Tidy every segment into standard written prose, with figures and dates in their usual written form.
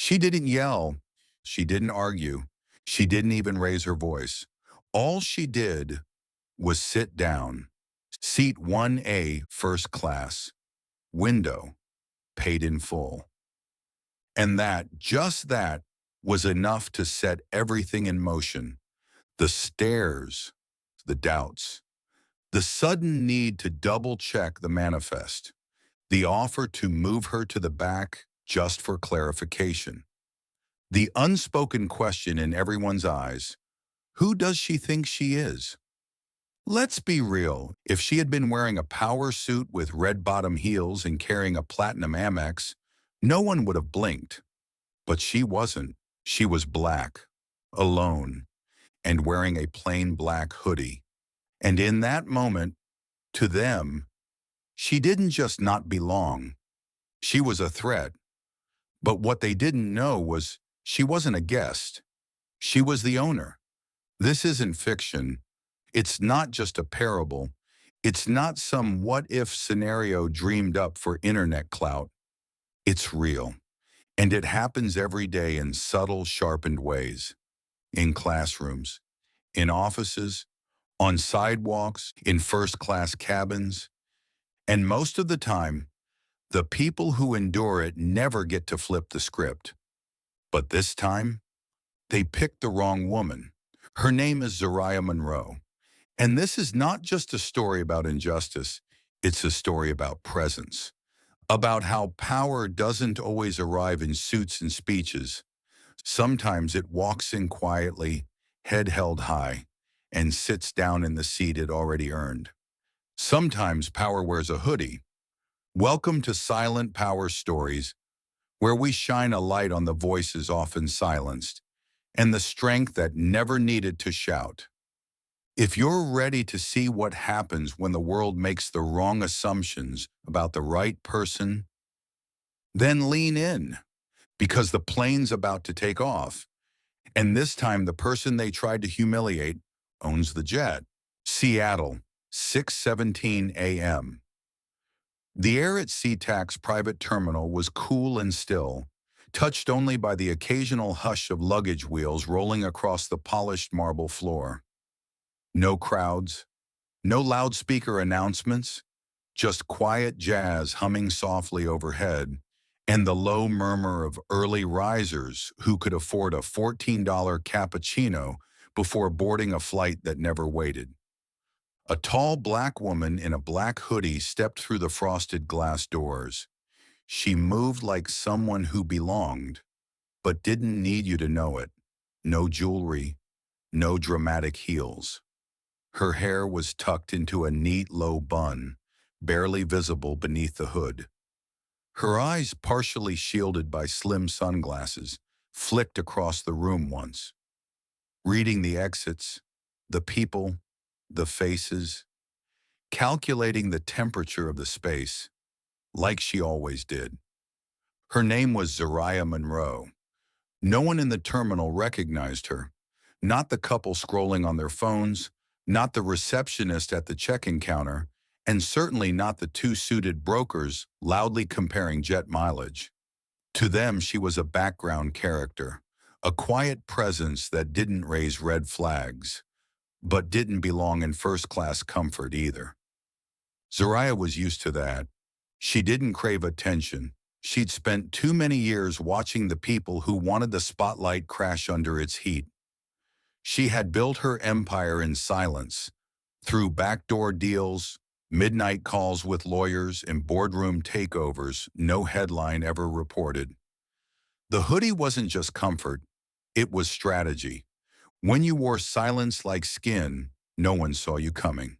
She didn't yell. She didn't argue. She didn't even raise her voice. All she did was sit down. Seat 1A, first class. Window, paid in full. And that, just that, was enough to set everything in motion. The stares, the doubts, the sudden need to double-check the manifest, the offer to move her to the back just for clarification. The unspoken question in everyone's eyes, who does she think she is? Let's be real, if she had been wearing a power suit with red bottom heels and carrying a platinum Amex, no one would have blinked. But she wasn't. She was black, alone, and wearing a plain black hoodie. And in that moment, to them, she didn't just not belong. She was a threat. But what they didn't know was she wasn't a guest. She was the owner. This isn't fiction. It's not just a parable. It's not some what-if scenario dreamed up for internet clout. It's real. And it happens every day in subtle, sharpened ways. In classrooms, in offices, on sidewalks, in first-class cabins. And most of the time, the people who endure it never get to flip the script. But this time, they picked the wrong woman. Her name is Zariah Monroe. And this is not just a story about injustice, it's a story about presence, about how power doesn't always arrive in suits and speeches. Sometimes it walks in quietly, head held high, and sits down in the seat it already earned. Sometimes power wears a hoodie. Welcome to Silent Power Stories, where we shine a light on the voices often silenced, and the strength that never needed to shout. If you're ready to see what happens when the world makes the wrong assumptions about the right person, then lean in, because the plane's about to take off. And this time, the person they tried to humiliate owns the jet. Seattle, 6:17 a.m. The air at SeaTac's private terminal was cool and still, touched only by the occasional hush of luggage wheels rolling across the polished marble floor. No crowds, no loudspeaker announcements, just quiet jazz humming softly overhead, and the low murmur of early risers who could afford a $14 cappuccino before boarding a flight that never waited. A tall black woman in a black hoodie stepped through the frosted glass doors. She moved like someone who belonged, but didn't need you to know it. No jewelry, no dramatic heels. Her hair was tucked into a neat low bun, barely visible beneath the hood. Her eyes, partially shielded by slim sunglasses, flicked across the room once, reading the exits, the people, the faces, calculating the temperature of the space, like she always did. Her name was Zariah Monroe. No one in the terminal recognized her, not the couple scrolling on their phones, not the receptionist at the check-in counter, and certainly not the two suited brokers loudly comparing jet mileage. To them, she was a background character, a quiet presence that didn't raise red flags, but didn't belong in first-class comfort either. Zariah was used to that. She didn't crave attention. She'd spent too many years watching the people who wanted the spotlight crash under its heat. She had built her empire in silence, through backdoor deals, midnight calls with lawyers, and boardroom takeovers no headline ever reported. The hoodie wasn't just comfort, it was strategy. When you wore silence like skin, no one saw you coming.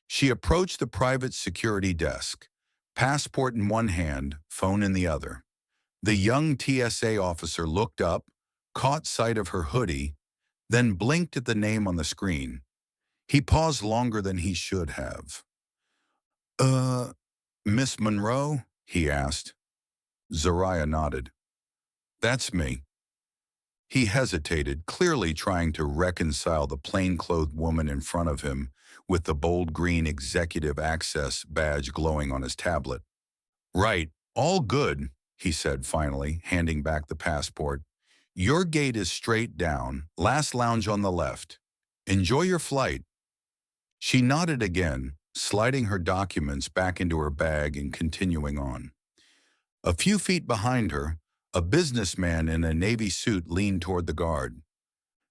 She approached the private security desk, passport in one hand, phone in the other. The young TSA officer looked up, caught sight of her hoodie, then blinked at the name on the screen. He paused longer than he should have. "Uh, Miss Monroe?" he asked. Zariah nodded. "That's me." He hesitated, clearly trying to reconcile the plain-clothed woman in front of him with the bold green executive access badge glowing on his tablet. "Right, all good," he said finally, handing back the passport. Your gate is straight down, last lounge on the left. Enjoy your flight. She nodded again, sliding her documents back into her bag and continuing on. A few feet behind her, a businessman in a navy suit leaned toward the guard.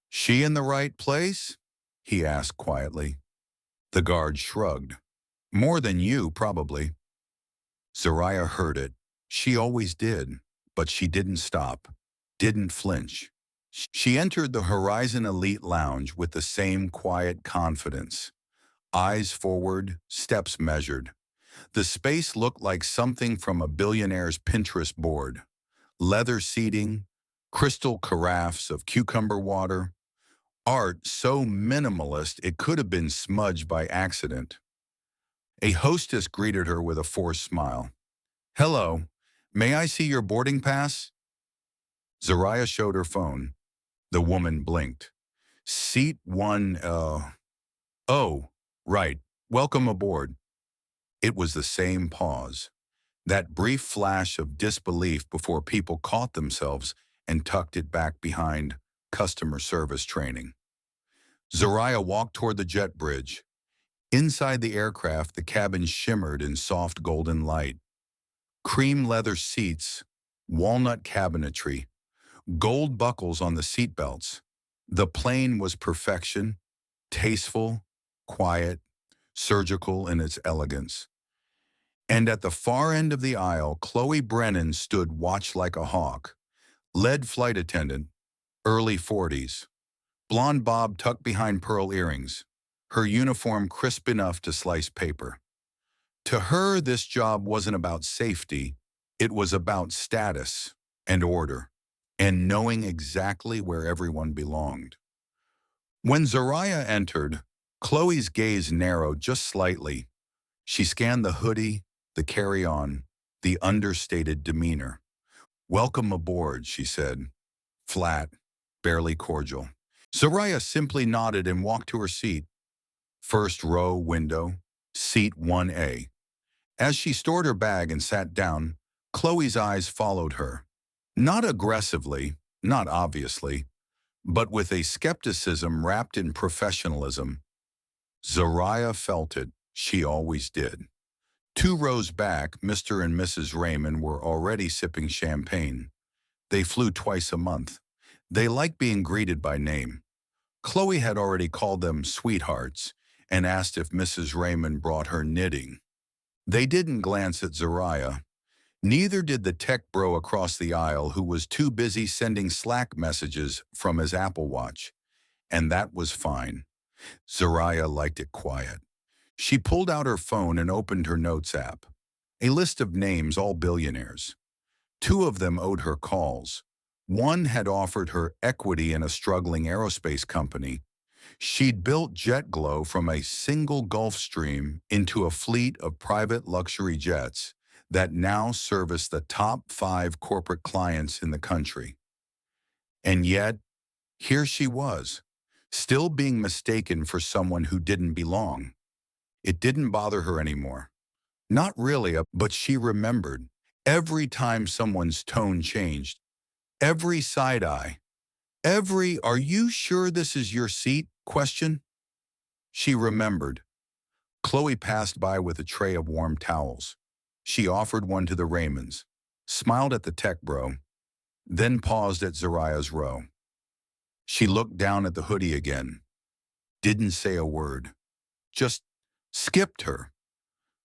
She in the right place? He asked quietly. The guard shrugged. More than you, probably. Zariah heard it. She always did, but she didn't stop, didn't flinch. She entered the Horizon Elite Lounge with the same quiet confidence. Eyes forward, steps measured. The space looked like something from a billionaire's Pinterest board. Leather seating, crystal carafes of cucumber water, art so minimalist it could have been smudged by accident. A hostess greeted her with a forced smile. Hello, may I see your boarding pass? Zariah showed her phone. The woman blinked. Seat 1, oh, right, welcome aboard. It was the same pause, that brief flash of disbelief before people caught themselves and tucked it back behind customer service training. Zariah walked toward the jet bridge. Inside the aircraft, the cabin shimmered in soft golden light. Cream leather seats, walnut cabinetry, gold buckles on the seatbelts. The plane was perfection, tasteful, quiet, surgical in its elegance. And at the far end of the aisle, Chloe Brennan stood watch like a hawk, lead flight attendant, early 40s, blonde bob tucked behind pearl earrings, her uniform crisp enough to slice paper. To her, this job wasn't about safety, it was about status and order, and knowing exactly where everyone belonged. When Zariah entered, Chloe's gaze narrowed just slightly. She scanned the hoodie, the carry-on, the understated demeanor. Welcome aboard, she said, flat, barely cordial. Zariah simply nodded and walked to her seat. First row window, seat 1A. As she stored her bag and sat down, Chloe's eyes followed her. Not aggressively, not obviously, but with a skepticism wrapped in professionalism. Zariah felt it. She always did. 2 rows back, Mr. and Mrs. Raymond were already sipping champagne. They flew twice a month. They liked being greeted by name. Chloe had already called them sweethearts and asked if Mrs. Raymond brought her knitting. They didn't glance at Zariah. Neither did the tech bro across the aisle, who was too busy sending Slack messages from his Apple Watch. And that was fine. Zariah liked it quiet. She pulled out her phone and opened her notes app. A list of names, all billionaires. 2 of them owed her calls. One had offered her equity in a struggling aerospace company. She'd built JetGlow from a single Gulfstream into a fleet of private luxury jets that now service the top 5 corporate clients in the country. And yet, here she was, still being mistaken for someone who didn't belong. It didn't bother her anymore. Not really, but she remembered. Every time someone's tone changed, every side eye, every "are you sure this is your seat?" question, she remembered. Chloe passed by with a tray of warm towels. She offered one to the Raymonds, smiled at the tech bro, then paused at Zariah's row. She looked down at the hoodie again, didn't say a word, just skipped her.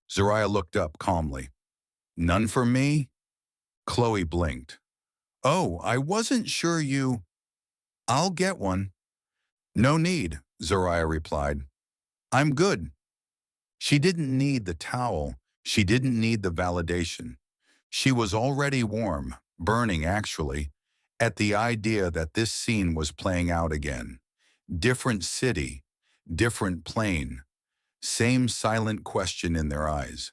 Zariah looked up calmly. None for me? Chloe blinked. Oh, I wasn't sure you... I'll get one. No need, Zariah replied. I'm good. She didn't need the towel. She didn't need the validation. She was already warm, burning actually, at the idea that this scene was playing out again. Different city, different plane, same silent question in their eyes.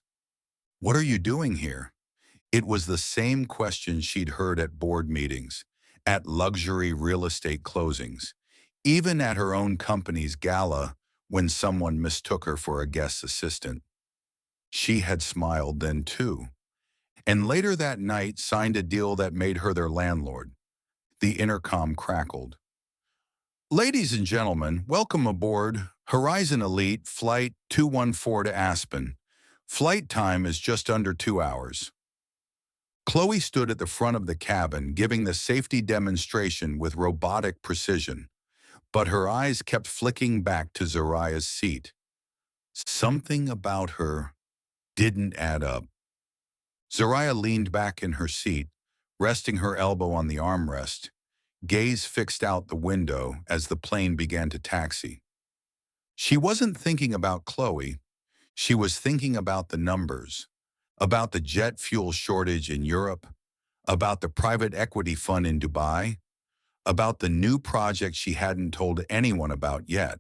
What are you doing here? It was the same question she'd heard at board meetings, at luxury real estate closings, even at her own company's gala when someone mistook her for a guest assistant. She had smiled then too. and later that night signed a deal that made her their landlord. The intercom crackled. Ladies and gentlemen, welcome aboard Horizon Elite Flight 214 to Aspen. Flight time is just under 2 hours. Chloe stood at the front of the cabin, giving the safety demonstration with robotic precision, but her eyes kept flicking back to Zariah's seat. Something about her didn't add up. Zariah leaned back in her seat, resting her elbow on the armrest, gaze fixed out the window as the plane began to taxi. She wasn't thinking about Chloe. She was thinking about the numbers, about the jet fuel shortage in Europe, about the private equity fund in Dubai, about the new project she hadn't told anyone about yet,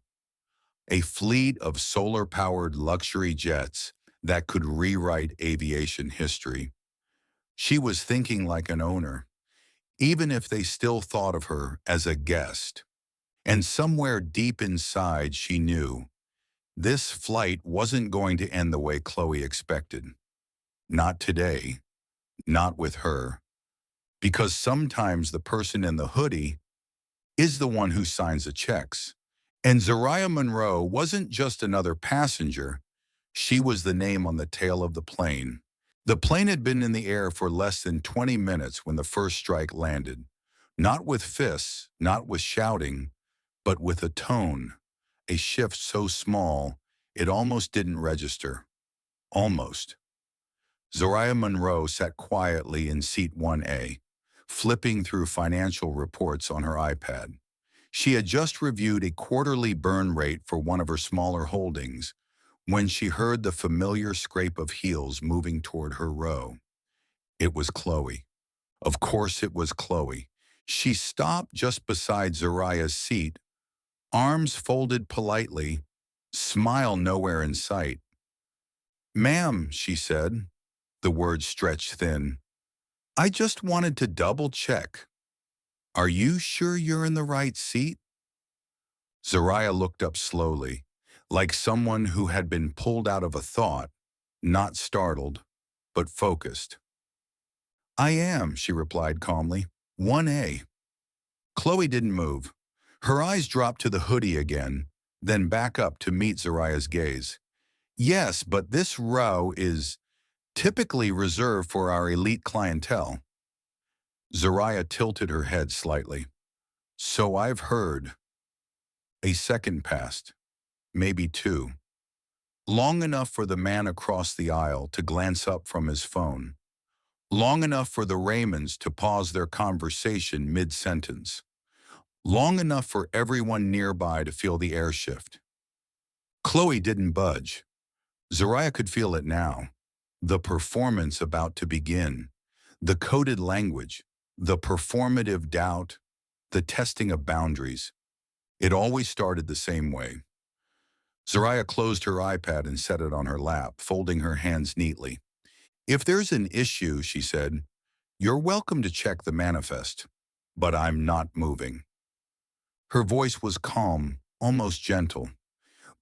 a fleet of solar-powered luxury jets that could rewrite aviation history. She was thinking like an owner, even if they still thought of her as a guest. And somewhere deep inside she knew this flight wasn't going to end the way Chloe expected. Not today, not with her. Because sometimes the person in the hoodie is the one who signs the checks. And Zariah Monroe wasn't just another passenger. She was the name on the tail of the plane. The plane had been in the air for less than 20 minutes when the first strike landed. Not with fists, not with shouting, but with a tone, a shift so small it almost didn't register. Almost. Zariah Monroe sat quietly in seat 1A, flipping through financial reports on her iPad. She had just reviewed a quarterly burn rate for one of her smaller holdings when she heard the familiar scrape of heels moving toward her row. It was Chloe. Of course it was Chloe. She stopped just beside Zariah's seat, arms folded politely, smile nowhere in sight. "Ma'am," she said, the words stretched thin, "I just wanted to double-check. Are you sure you're in the right seat?" Zariah looked up slowly, like someone who had been pulled out of a thought, not startled, but focused. "I am," she replied calmly. "1A." Chloe didn't move. Her eyes dropped to the hoodie again, then back up to meet Zariah's gaze. "Yes, but this row is typically reserved for our elite clientele." Zariah tilted her head slightly. "So I've heard." A second passed, maybe two. Long enough for the man across the aisle to glance up from his phone. Long enough for the Raymonds to pause their conversation mid-sentence. Long enough for everyone nearby to feel the air shift. Chloe didn't budge. Zariah could feel it now. The performance about to begin. The coded language. The performative doubt. The testing of boundaries. It always started the same way. Zariah closed her iPad and set it on her lap, folding her hands neatly. "If there's an issue," she said, "you're welcome to check the manifest. But I'm not moving." Her voice was calm, almost gentle,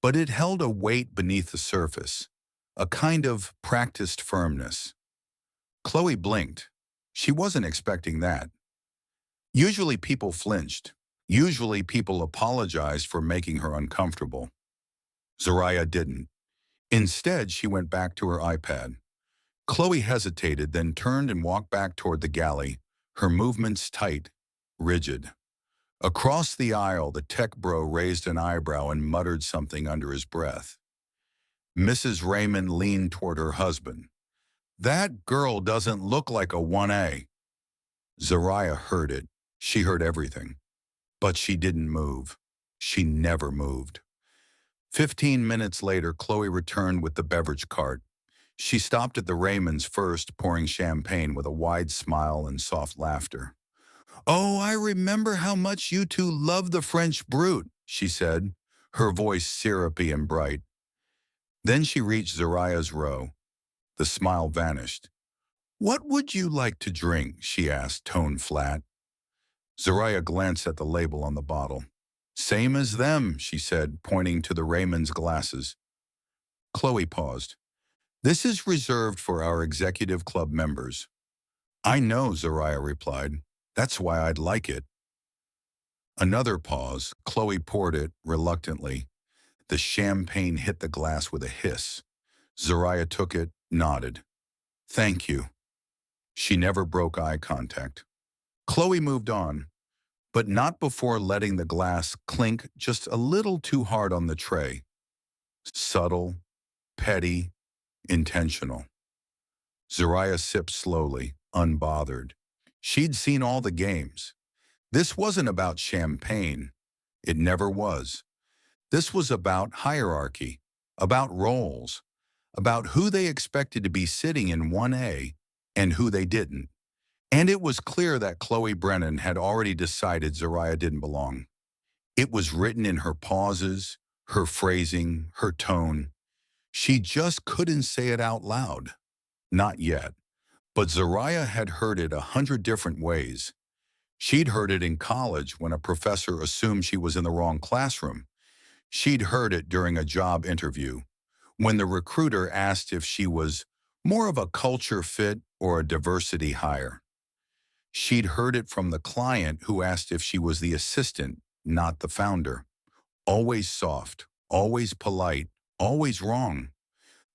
but it held a weight beneath the surface, a kind of practiced firmness. Chloe blinked. She wasn't expecting that. Usually people flinched. Usually people apologized for making her uncomfortable. Zariah didn't. Instead, she went back to her iPad. Chloe hesitated, then turned and walked back toward the galley, her movements tight, rigid. Across the aisle, the tech bro raised an eyebrow and muttered something under his breath. Mrs. Raymond leaned toward her husband. "That girl doesn't look like a 1A. Zariah heard it. She heard everything. But she didn't move. She never moved. 15 minutes later, Chloe returned with the beverage cart. She stopped at the Raymonds first, pouring champagne with a wide smile and soft laughter. "Oh, I remember how much you two love the French Brut," she said, her voice syrupy and bright. Then she reached Zariah's row. The smile vanished. "What would you like to drink?" she asked, tone flat. Zariah glanced at the label on the bottle. "Same as them," she said, pointing to the Raymond's glasses. Chloe paused. This is reserved for our executive club members. I know, Zariah replied. That's why I'd like it. Another pause. Chloe poured it reluctantly. The champagne hit the glass with a hiss. Zariah took it, nodded. Thank you. She never broke eye contact. Chloe moved on, but not before letting the glass clink just a little too hard on the tray. Subtle, petty, intentional. Zariah sipped slowly, unbothered. She'd seen all the games. This wasn't about champagne. It never was. This was about hierarchy, about roles, about who they expected to be sitting in 1A and who they didn't. And it was clear that Chloe Brennan had already decided Zariah didn't belong. It was written in her pauses, her phrasing, her tone. She just couldn't say it out loud. Not yet. But Zariah had heard it 100 different ways. She'd heard it in college when a professor assumed she was in the wrong classroom. She'd heard it during a job interview, when the recruiter asked if she was more of a culture fit or a diversity hire. She'd heard it from the client who asked if she was the assistant, not the founder. Always soft, always polite, always wrong.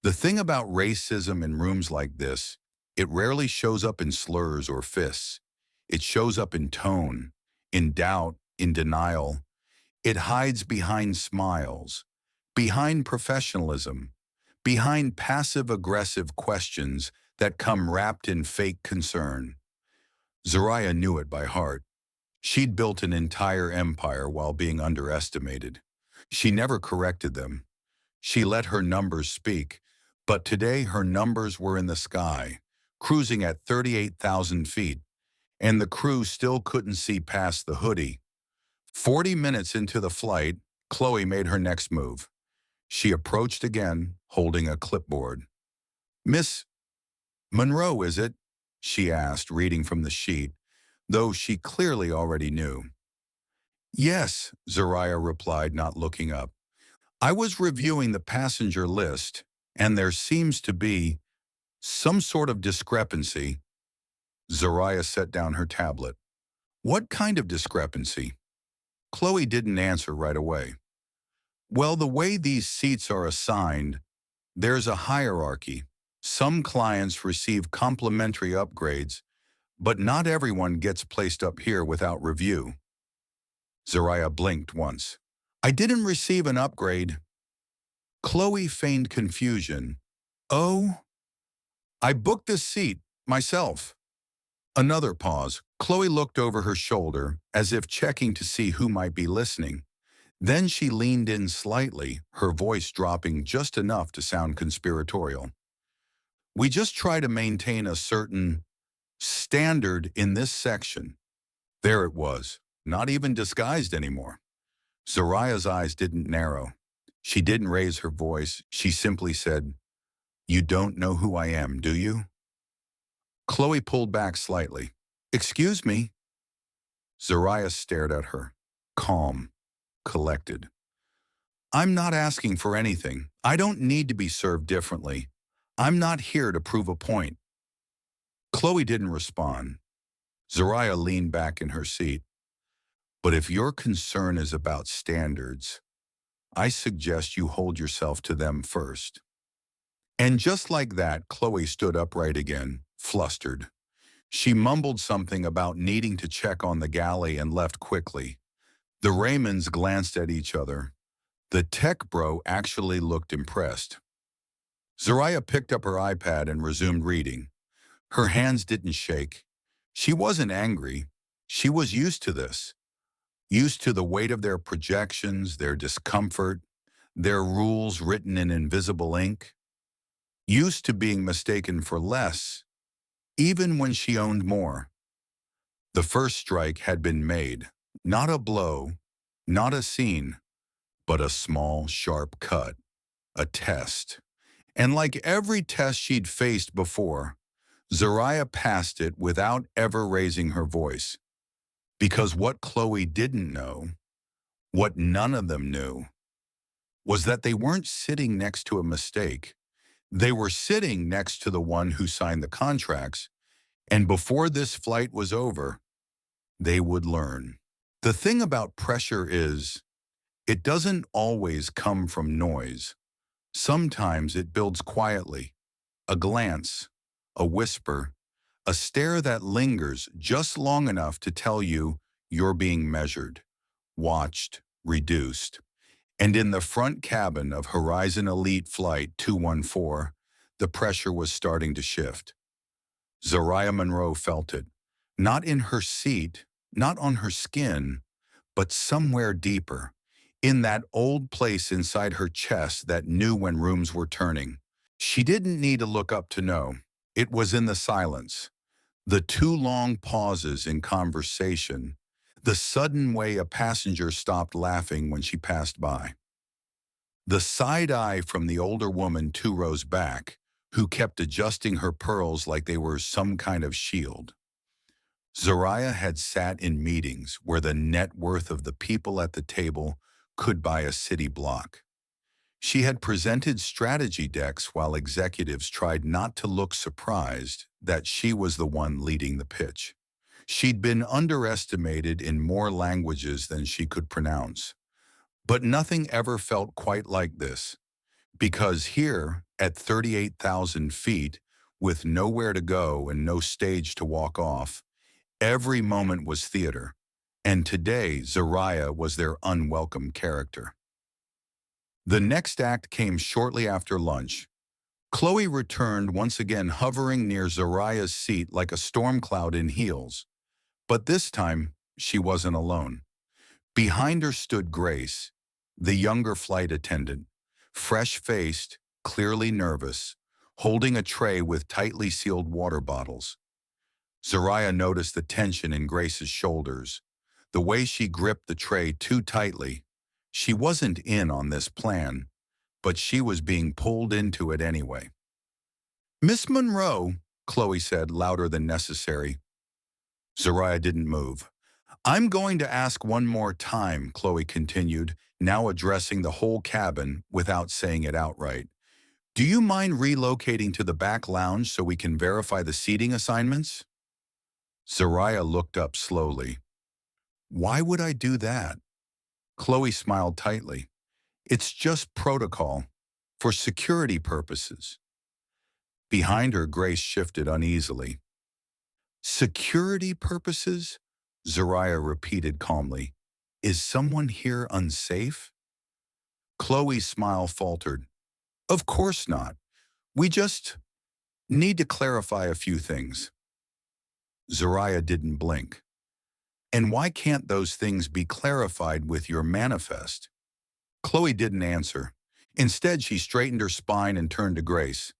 The thing about racism in rooms like this, it rarely shows up in slurs or fists. It shows up in tone, in doubt, in denial. It hides behind smiles, behind professionalism, behind passive-aggressive questions that come wrapped in fake concern. Zariah knew it by heart. She'd built an entire empire while being underestimated. She never corrected them. She let her numbers speak, but today her numbers were in the sky, cruising at 38,000 feet, and the crew still couldn't see past the hoodie. 40 minutes into the flight, Chloe made her next move. She approached again, holding a clipboard. Miss Monroe, is it? She asked, reading from the sheet, though she clearly already knew. Yes, Zariah replied, not looking up. I was reviewing the passenger list, and there seems to be some sort of discrepancy. Zariah set down her tablet. What kind of discrepancy? Chloe didn't answer right away. Well, the way these seats are assigned, there's a hierarchy. Some clients receive complimentary upgrades, but not everyone gets placed up here without review. Zariah blinked once. I didn't receive an upgrade. Chloe feigned confusion. Oh, I booked this seat myself. Another pause. Chloe looked over her shoulder, as if checking to see who might be listening. Then she leaned in slightly, her voice dropping just enough to sound conspiratorial. We just try to maintain a certain standard in this section. There it was, not even disguised anymore. Zariah's eyes didn't narrow. She didn't raise her voice. She simply said, You don't know who I am, do you? Chloe pulled back slightly. Excuse me? Zariah stared at her, calm, collected. I'm not asking for anything. I don't need to be served differently. I'm not here to prove a point. Chloe didn't respond. Zariah leaned back in her seat. But if your concern is about standards, I suggest you hold yourself to them first. And just like that, Chloe stood upright again, flustered. She mumbled something about needing to check on the galley and left quickly. The Raymonds glanced at each other. The tech bro actually looked impressed. Zariah picked up her iPad and resumed reading. Her hands didn't shake. She wasn't angry. She was used to this. Used to the weight of their projections, their discomfort, their rules written in invisible ink. Used to being mistaken for less, even when she owned more. The first strike had been made. Not a blow, not a scene, but a small, sharp cut. A test. And like every test she'd faced before, Zariah passed it without ever raising her voice. Because what Chloe didn't know, what none of them knew, was that they weren't sitting next to a mistake. They were sitting next to the one who signed the contracts, and before this flight was over, they would learn. The thing about pressure is, it doesn't always come from noise. Sometimes it builds quietly. A glance, a whisper, a stare that lingers just long enough to tell you you're being measured, watched, reduced. And in the front cabin of Horizon Elite Flight 214, the pressure was starting to shift. Zariah Monroe felt it, not in her seat, not on her skin, but somewhere deeper, in that old place inside her chest that knew when rooms were turning. She didn't need to look up to know. It was in the silence, the too long pauses in conversation, the sudden way a passenger stopped laughing when she passed by. The side eye from the older woman 2 rows back, who kept adjusting her pearls like they were some kind of shield. Zariah had sat in meetings where the net worth of the people at the table could buy a city block. She had presented strategy decks while executives tried not to look surprised that she was the one leading the pitch. She'd been underestimated in more languages than she could pronounce. But nothing ever felt quite like this, because here, at 38,000 feet, with nowhere to go and no stage to walk off, every moment was theater, and today Zariah was their unwelcome character. The next act came shortly after lunch. Chloe returned once again hovering near Zariah's seat like a storm cloud in heels. But this time, she wasn't alone. Behind her stood Grace, the younger flight attendant, fresh-faced, clearly nervous, holding a tray with tightly sealed water bottles. Zariah noticed the tension in Grace's shoulders, the way she gripped the tray too tightly. She wasn't in on this plan, but she was being pulled into it anyway. "Miss Monroe," Chloe said, louder than necessary. Zariah didn't move. "I'm going to ask one more time," Chloe continued, now addressing the whole cabin without saying it outright. "Do you mind relocating to the back lounge so we can verify the seating assignments?" Zariah looked up slowly. "Why would I do that?" Chloe smiled tightly. "It's just protocol, for security purposes." Behind her, Grace shifted uneasily. "Security purposes?" Zariah repeated calmly. "Is someone here unsafe?" Chloe's smile faltered. "Of course not. We just need to clarify a few things." Zariah didn't blink. "And why can't those things be clarified with your manifest?" Chloe didn't answer. Instead, she straightened her spine and turned to Grace.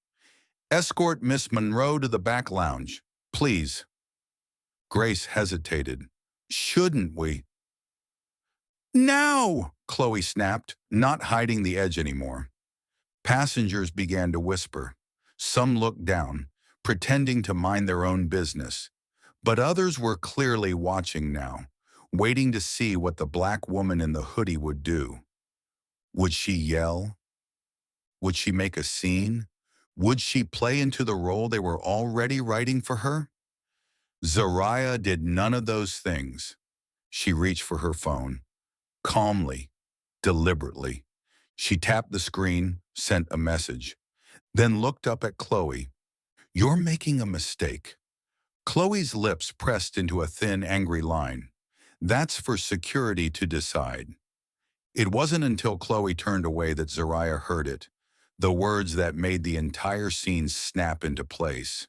"Escort Miss Monroe to the back lounge, please." Grace hesitated. "Shouldn't we?" "Now!" Chloe snapped, not hiding the edge anymore. Passengers began to whisper. Some looked down, pretending to mind their own business. But others were clearly watching now, waiting to see what the black woman in the hoodie would do. Would she yell? Would she make a scene? Would she play into the role they were already writing for her? Zariah did none of those things. She reached for her phone. Calmly, deliberately, she tapped the screen, sent a message, then looked up at Chloe. "You're making a mistake." Chloe's lips pressed into a thin, angry line. "That's for security to decide." It wasn't until Chloe turned away that Zariah heard it, the words that made the entire scene snap into place.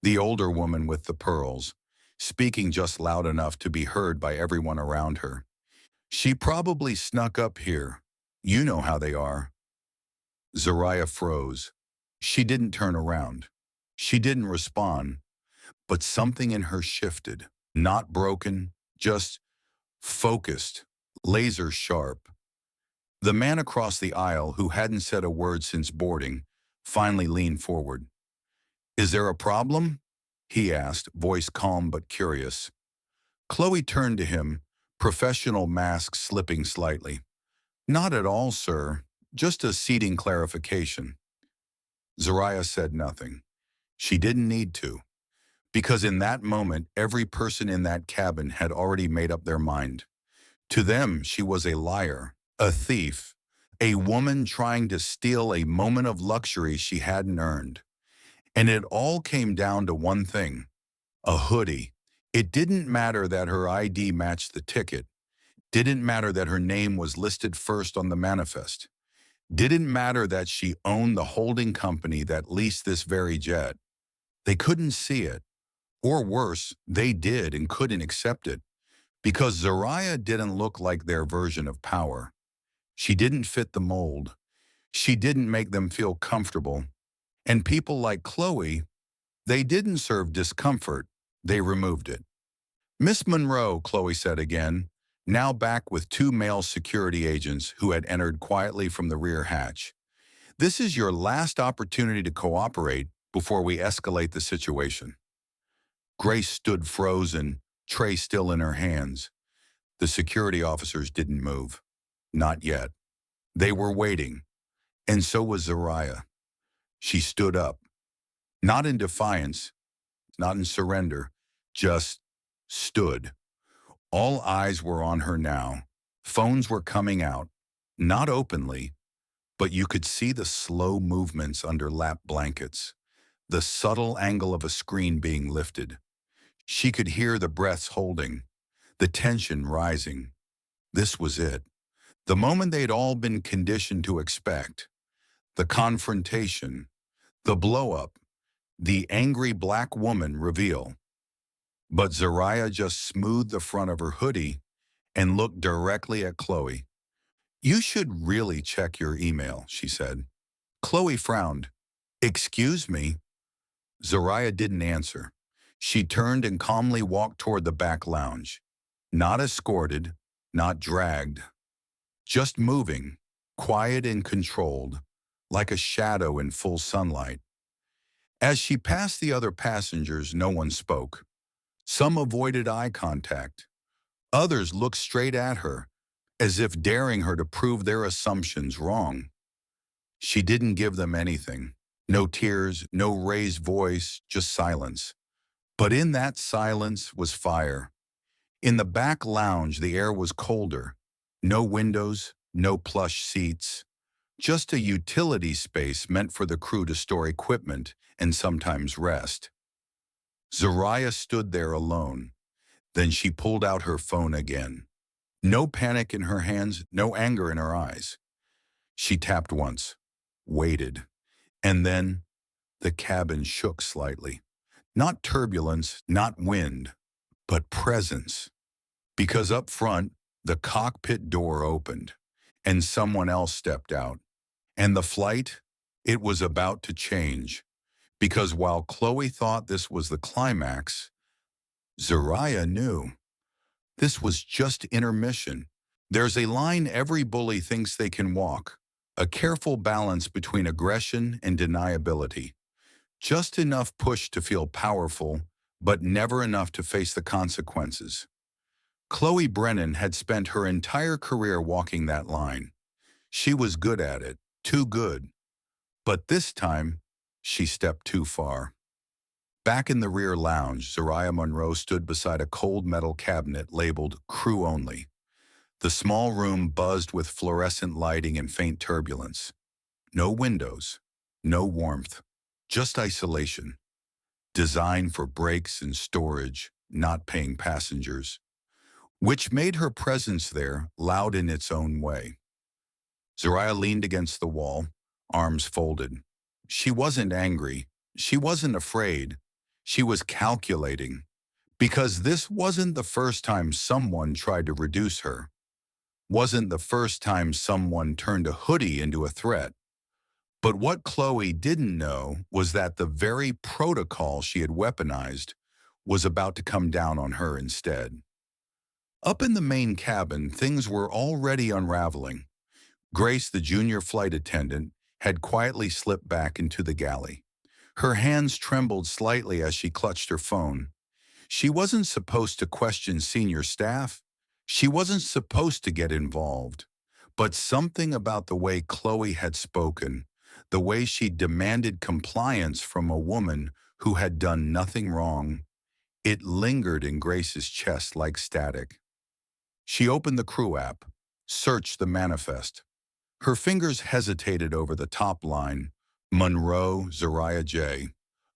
The older woman with the pearls, speaking just loud enough to be heard by everyone around her. "She probably snuck up here. You know how they are." Zariah froze. She didn't turn around. She didn't respond, but something in her shifted. Not broken, just focused, laser sharp. The man across the aisle, who hadn't said a word since boarding, finally leaned forward. "Is there a problem?" he asked, voice calm but curious. Chloe turned to him, professional mask slipping slightly. "Not at all, sir. Just a seating clarification." Zariah said nothing. She didn't need to, because in that moment, every person in that cabin had already made up their mind. To them, she was a liar, a thief, a woman trying to steal a moment of luxury she hadn't earned. And it all came down to one thing: a hoodie. It didn't matter that her ID matched the ticket. Didn't matter that her name was listed first on the manifest. Didn't matter that she owned the holding company that leased this very jet. They couldn't see it. Or worse, they did and couldn't accept it. Because Zariah didn't look like their version of power. She didn't fit the mold. She didn't make them feel comfortable. And people like Chloe, they didn't serve discomfort. They removed it. "Miss Monroe," Chloe said again, now back with two male security agents who had entered quietly from the rear hatch. "This is your last opportunity to cooperate before we escalate the situation." Grace stood frozen, tray still in her hands. The security officers didn't move. Not yet. They were waiting. And so was Zariah. She stood up. Not in defiance, not in surrender, just stood. All eyes were on her now. Phones were coming out. Not openly, but you could see the slow movements under lap blankets, the subtle angle of a screen being lifted. She could hear the breaths holding, the tension rising. This was it. The moment they'd all been conditioned to expect. The confrontation, the blow-up, the angry black woman reveal. But Zariah just smoothed the front of her hoodie and looked directly at Chloe. "You should really check your email," she said. Chloe frowned. "Excuse me?" Zariah didn't answer. She turned and calmly walked toward the back lounge. Not escorted, not dragged. Just moving, quiet and controlled, like a shadow in full sunlight. As she passed the other passengers, no one spoke. Some avoided eye contact. Others looked straight at her, as if daring her to prove their assumptions wrong. She didn't give them anything. No tears, no raised voice, just silence. But in that silence was fire. In the back lounge, the air was colder. No windows, no plush seats. Just a utility space meant for the crew to store equipment and sometimes rest. Zariah stood there alone. Then she pulled out her phone again. No panic in her hands, no anger in her eyes. She tapped once, waited, and then the cabin shook slightly. Not turbulence, not wind, but presence. Because up front, the cockpit door opened, and someone else stepped out. And the flight, it was about to change. Because while Chloe thought this was the climax, Zariah knew this was just intermission. There's a line every bully thinks they can walk, a careful balance between aggression and deniability. Just enough push to feel powerful, but never enough to face the consequences. Chloe Brennan had spent her entire career walking that line. She was good at it, too good. But this time, she stepped too far. Back in the rear lounge, Zariah Monroe stood beside a cold metal cabinet labeled "Crew Only." The small room buzzed with fluorescent lighting and faint turbulence. No windows, no warmth, just isolation. Designed for breaks and storage, not paying passengers. Which made her presence there loud in its own way. Zariah leaned against the wall, arms folded. She wasn't angry. She wasn't afraid. She was calculating. Because this wasn't the first time someone tried to reduce her. Wasn't the first time someone turned a hoodie into a threat. But what Chloe didn't know was that the very protocol she had weaponized was about to come down on her instead. Up in the main cabin, things were already unraveling. Grace, the junior flight attendant, had quietly slipped back into the galley. Her hands trembled slightly as she clutched her phone. She wasn't supposed to question senior staff. She wasn't supposed to get involved. But something about the way Chloe had spoken, the way she demanded compliance from a woman who had done nothing wrong. It lingered in Grace's chest like static. She opened the crew app, searched the manifest. Her fingers hesitated over the top line, Monroe Zariah J.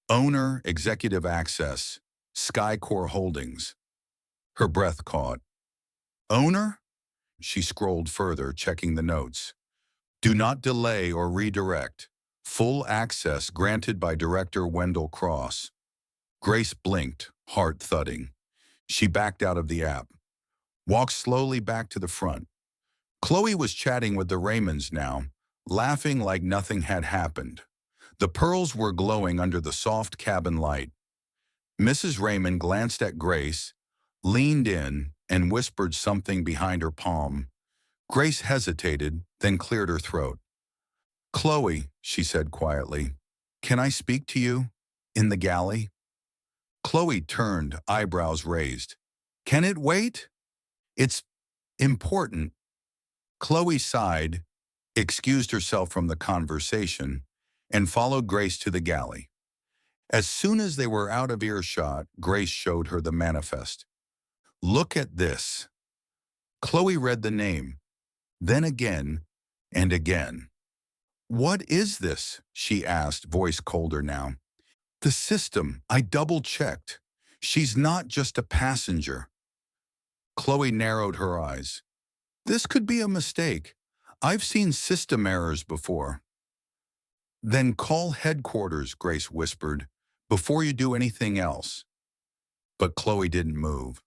Owner, Executive Access, Skycore Holdings. Her breath caught. Owner? She scrolled further, checking the notes. Do not delay or redirect. Full access granted by Director Wendell Cross. Grace blinked, heart thudding. She backed out of the app, walked slowly back to the front. Chloe was chatting with the Raymonds now, laughing like nothing had happened. The pearls were glowing under the soft cabin light. Mrs. Raymond glanced at Grace, leaned in, and whispered something behind her palm. Grace hesitated, then cleared her throat. Chloe, she said quietly, can I speak to you? In the galley? Chloe turned, eyebrows raised. Can it wait? It's important. Chloe sighed, excused herself from the conversation, and followed Grace to the galley. As soon as they were out of earshot, Grace showed her the manifest. Look at this. Chloe read the name, then again and again. What is this? She asked, voice colder now. The system. I double-checked. She's not just a passenger. Chloe narrowed her eyes. This could be a mistake. I've seen system errors before. Then call headquarters, Grace whispered, before you do anything else. But Chloe didn't move.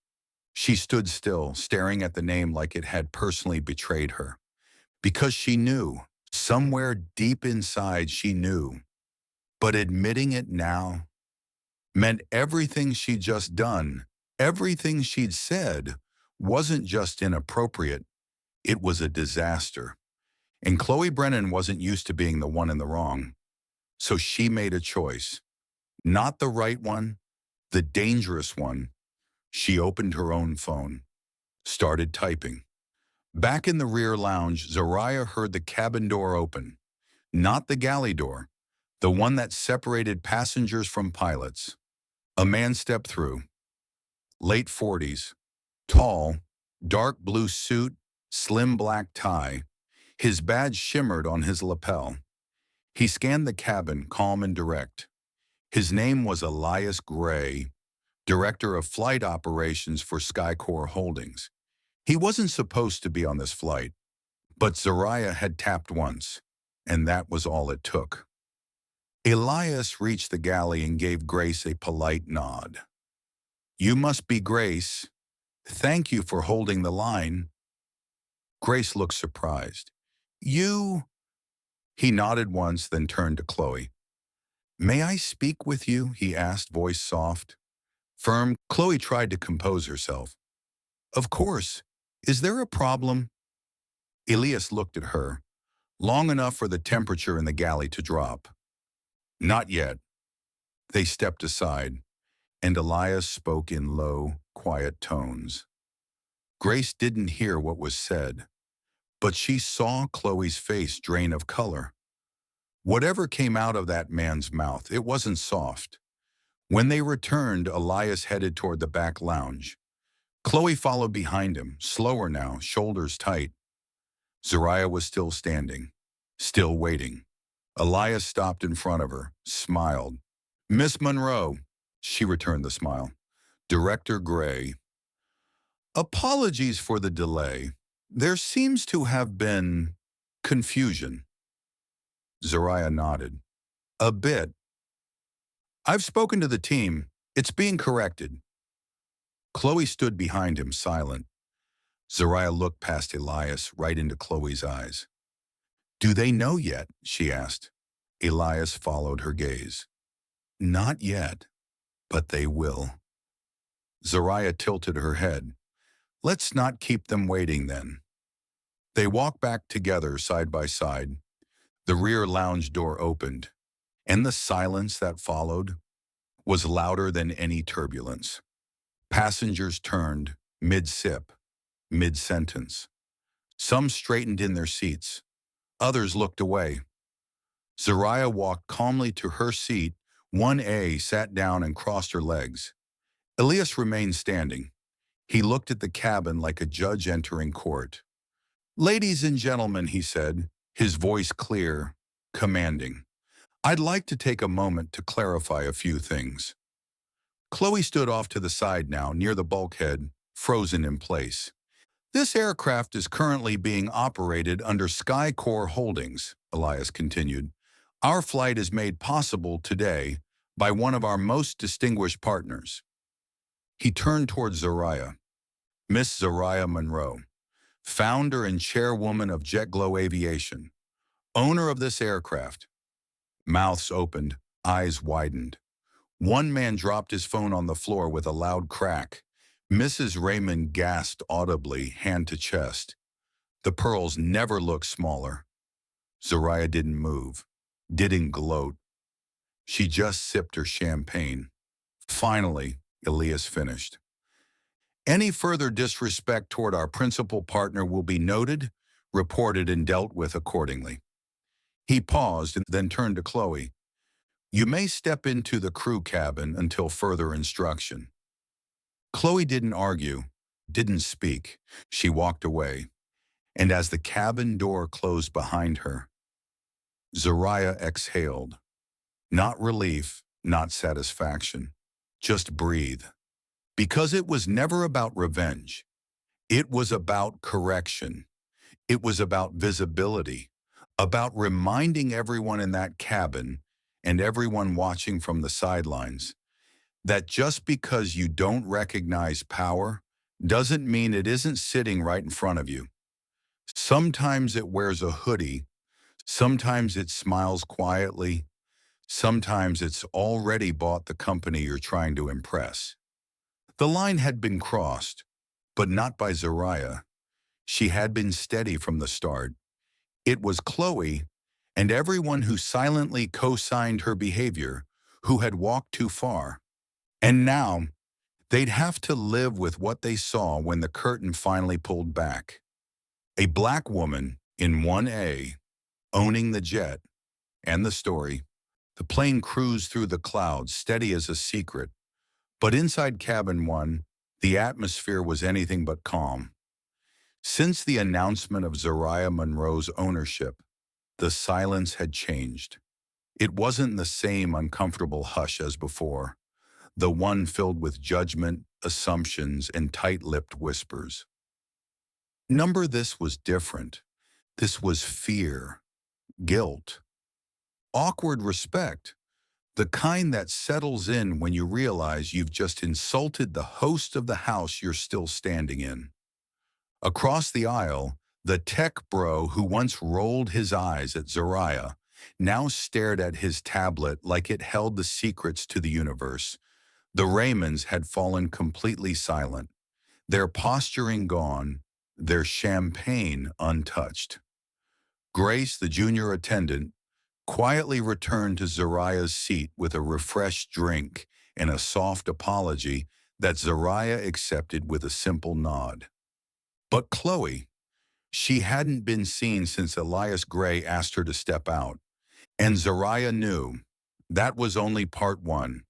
She stood still, staring at the name like it had personally betrayed her. Because she knew, somewhere deep inside she knew. But admitting it now meant everything she'd just done, everything she'd said, wasn't just inappropriate, it was a disaster. And Chloe Brennan wasn't used to being the one in the wrong. So she made a choice. Not the right one, the dangerous one. She opened her own phone, started typing. Back in the rear lounge, Zariah heard the cabin door open. Not the galley door, the one that separated passengers from pilots. A man stepped through. Late 40s, tall, dark blue suit, slim black tie. His badge shimmered on his lapel. He scanned the cabin, calm and direct. His name was Elias Gray, Director of Flight Operations for Skycore Holdings. He wasn't supposed to be on this flight, but Zariah had tapped once, and that was all it took. Elias reached the galley and gave Grace a polite nod. You must be Grace. Thank you for holding the line. Grace looked surprised. You? He nodded once, then turned to Chloe. May I speak with you? He asked, voice soft. Firm, Chloe tried to compose herself. Of course. Is there a problem? Elias looked at her, long enough for the temperature in the galley to drop. Not yet. They stepped aside, and Elias spoke in low, quiet tones. Grace didn't hear what was said, but she saw Chloe's face drain of color. Whatever came out of that man's mouth, it wasn't soft. When they returned, Elias headed toward the back lounge. Chloe followed behind him, slower now, shoulders tight. Zariah was still standing, still waiting. Elias stopped in front of her, smiled. Miss Monroe, she returned the smile. Director Gray. Apologies for the delay. There seems to have been confusion. Zariah nodded. A bit. I've spoken to the team. It's being corrected. Chloe stood behind him, silent. Zariah looked past Elias, right into Chloe's eyes. Do they know yet? She asked. Elias followed her gaze. Not yet, but they will. Zariah tilted her head. Let's not keep them waiting then. They walked back together, side by side. The rear lounge door opened, and the silence that followed was louder than any turbulence. Passengers turned, mid-sip, mid-sentence. Some straightened in their seats. Others looked away. Zariah walked calmly to her seat. 1A sat down and crossed her legs. Elias remained standing. He looked at the cabin like a judge entering court. "Ladies and gentlemen," he said, his voice clear, commanding, "I'd like to take a moment to clarify a few things." Chloe stood off to the side now, near the bulkhead, frozen in place. "This aircraft is currently being operated under Skycore Holdings," Elias continued. "Our flight is made possible today by one of our most distinguished partners." He turned towards Zariah. "Miss Zariah Monroe, founder and chairwoman of JetGlow Aviation, owner of this aircraft." Mouths opened, eyes widened. One man dropped his phone on the floor with a loud crack. Mrs. Raymond gasped audibly, hand to chest. The pearls never looked smaller. Zariah didn't move, didn't gloat. She just sipped her champagne. Finally, Elias finished. "Any further disrespect toward our principal partner will be noted, reported, and dealt with accordingly." He paused and then turned to Chloe. "You may step into the crew cabin until further instruction." Chloe didn't argue, didn't speak. She walked away, and as the cabin door closed behind her, Zariah exhaled. Not relief, not satisfaction, just breathe. Because it was never about revenge. It was about correction. It was about visibility, about reminding everyone in that cabin and everyone watching from the sidelines that just because you don't recognize power doesn't mean it isn't sitting right in front of you. Sometimes it wears a hoodie, sometimes it smiles quietly, sometimes it's already bought the company you're trying to impress. The line had been crossed, but not by Zariah. She had been steady from the start. It was Chloe and everyone who silently co-signed her behavior who had walked too far. And now, they'd have to live with what they saw when the curtain finally pulled back. A black woman in 1A, owning the jet and the story. The plane cruised through the clouds, steady as a secret. But inside cabin 1, the atmosphere was anything but calm. Since the announcement of Zariah Monroe's ownership, the silence had changed. It wasn't the same uncomfortable hush as before, the one filled with judgment, assumptions, and tight-lipped whispers. This was different. This was fear, guilt, awkward respect, the kind that settles in when you realize you've just insulted the host of the house you're still standing in. Across the aisle, the tech bro who once rolled his eyes at Zariah now stared at his tablet like it held the secrets to the universe. The Raymonds had fallen completely silent, their posturing gone, their champagne untouched. Grace, the junior attendant, quietly returned to Zariah's seat with a refreshed drink and a soft apology that Zariah accepted with a simple nod. But Chloe, she hadn't been seen since Elias Gray asked her to step out, and Zariah knew that was only part 1.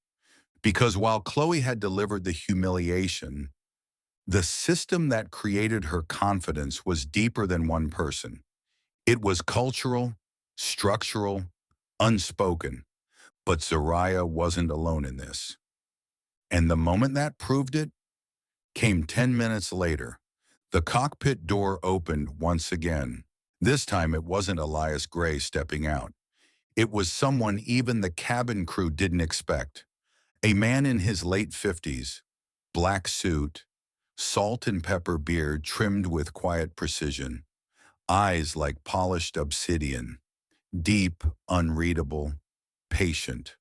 Because while Chloe had delivered the humiliation, the system that created her confidence was deeper than one person. It was cultural, structural, unspoken. But Zariah wasn't alone in this. And the moment that proved it came 10 minutes later. The cockpit door opened once again. This time it wasn't Elias Gray stepping out. It was someone even the cabin crew didn't expect. A man in his late 50s, black suit, salt and pepper beard trimmed with quiet precision, eyes like polished obsidian, deep, unreadable, patient.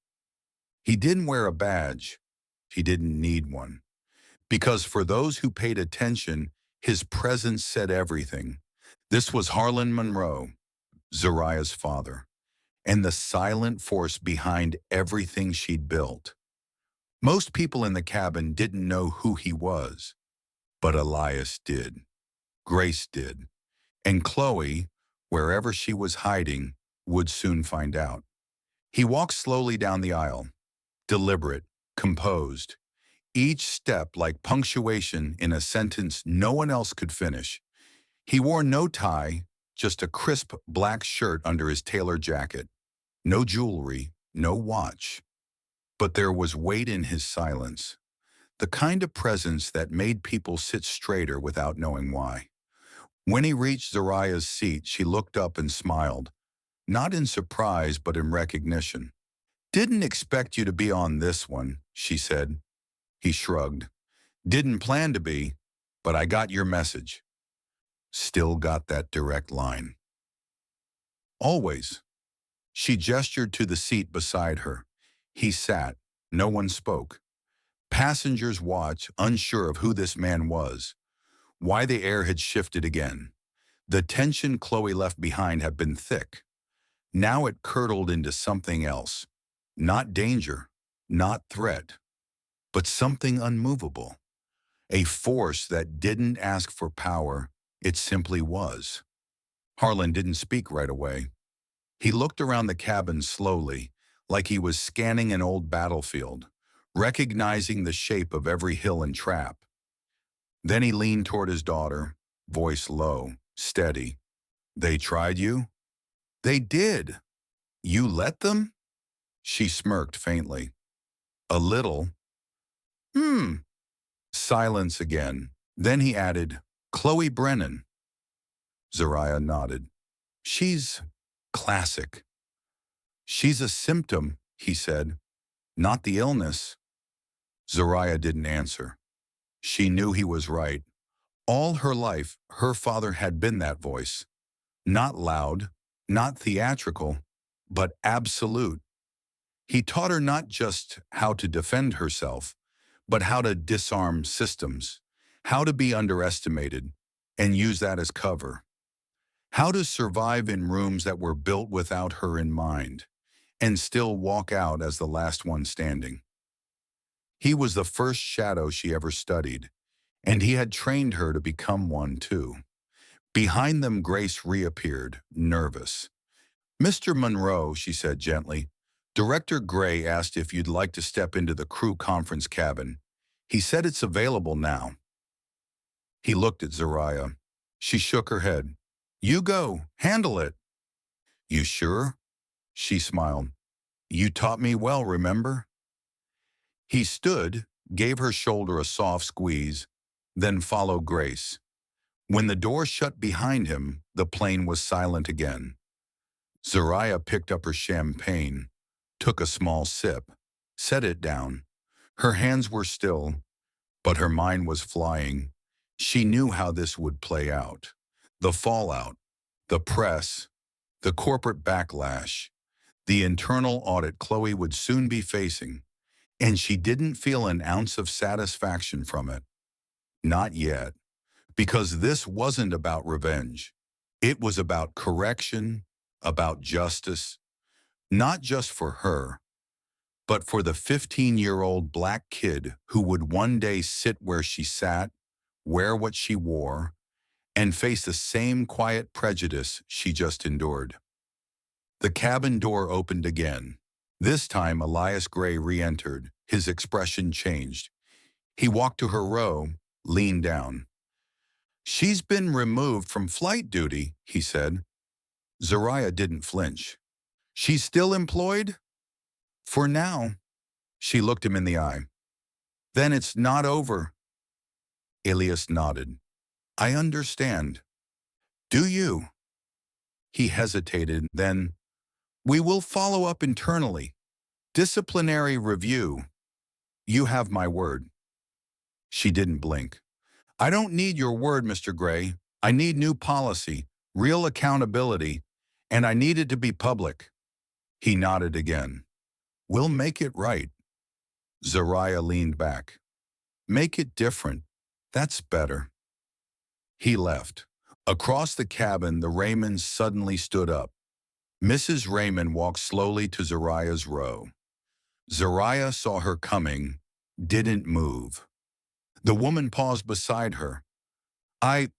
He didn't wear a badge. He didn't need one. Because for those who paid attention, his presence said everything. This was Harlan Monroe, Zariah's father, and the silent force behind everything she'd built. Most people in the cabin didn't know who he was, but Elias did. Grace did. And Chloe, wherever she was hiding, would soon find out. He walked slowly down the aisle, deliberate, composed, each step like punctuation in a sentence no one else could finish. He wore no tie, just a crisp black shirt under his tailored jacket. No jewelry, no watch. But there was weight in his silence, the kind of presence that made people sit straighter without knowing why. When he reached Zariah's seat, she looked up and smiled, not in surprise but in recognition. "Didn't expect you to be on this one," she said. He shrugged. "Didn't plan to be, but I got your message." Still got that direct line. "Always." She gestured to the seat beside her. He sat. No one spoke. Passengers watched, unsure of who this man was, why the air had shifted again. The tension Chloe left behind had been thick. Now it curdled into something else. Not danger, not threat, but something unmovable. A force that didn't ask for power, it simply was. Harlan didn't speak right away. He looked around the cabin slowly, like he was scanning an old battlefield, recognizing the shape of every hill and trap. Then he leaned toward his daughter, voice low, steady. "They tried you?" "They did." "You let them?" She smirked faintly. "A little." "Hmm." Silence again. Then he added, "Chloe Brennan." Zariah nodded. "She's classic." "She's a symptom," he said, "not the illness." Zariah didn't answer. She knew he was right. All her life, her father had been that voice. Not loud, not theatrical, but absolute. He taught her not just how to defend herself, but how to disarm systems, how to be underestimated and use that as cover, how to survive in rooms that were built without her in mind, and still walk out as the last one standing. He was the first shadow she ever studied, and he had trained her to become one too. Behind them, Grace reappeared, nervous. "Mr. Monroe," she said gently, "Director Gray asked if you'd like to step into the crew conference cabin. He said it's available now." He looked at Zariah. She shook her head. "You go. Handle it." "You sure?" She smiled. "You taught me well, remember?" He stood, gave her shoulder a soft squeeze, then followed Grace. When the door shut behind him, the plane was silent again. Zariah picked up her champagne, took a small sip, set it down. Her hands were still, but her mind was flying. She knew how this would play out. The fallout, the press, the corporate backlash, the internal audit Chloe would soon be facing, and she didn't feel an ounce of satisfaction from it. Not yet, because this wasn't about revenge. It was about correction, about justice, not just for her, but for the 15-year-old black kid who would one day sit where she sat, wear what she wore, and face the same quiet prejudice she just endured. The cabin door opened again. This time, Elias Gray re-entered. His expression changed. He walked to her row, leaned down. "She's been removed from flight duty," he said. Zariah didn't flinch. "She's still employed?" "For now." She looked him in the eye. "Then it's not over." Elias nodded. "I understand." "Do you?" He hesitated, then, "We will follow up internally. Disciplinary review. You have my word." She didn't blink. "I don't need your word, Mr. Gray. I need new policy, real accountability, and I need it to be public." He nodded again. "We'll make it right." Zariah leaned back. "Make it different. That's better." He left. Across the cabin, the Raymonds suddenly stood up. Mrs. Raymond walked slowly to Zariah's row. Zariah saw her coming, didn't move. The woman paused beside her. I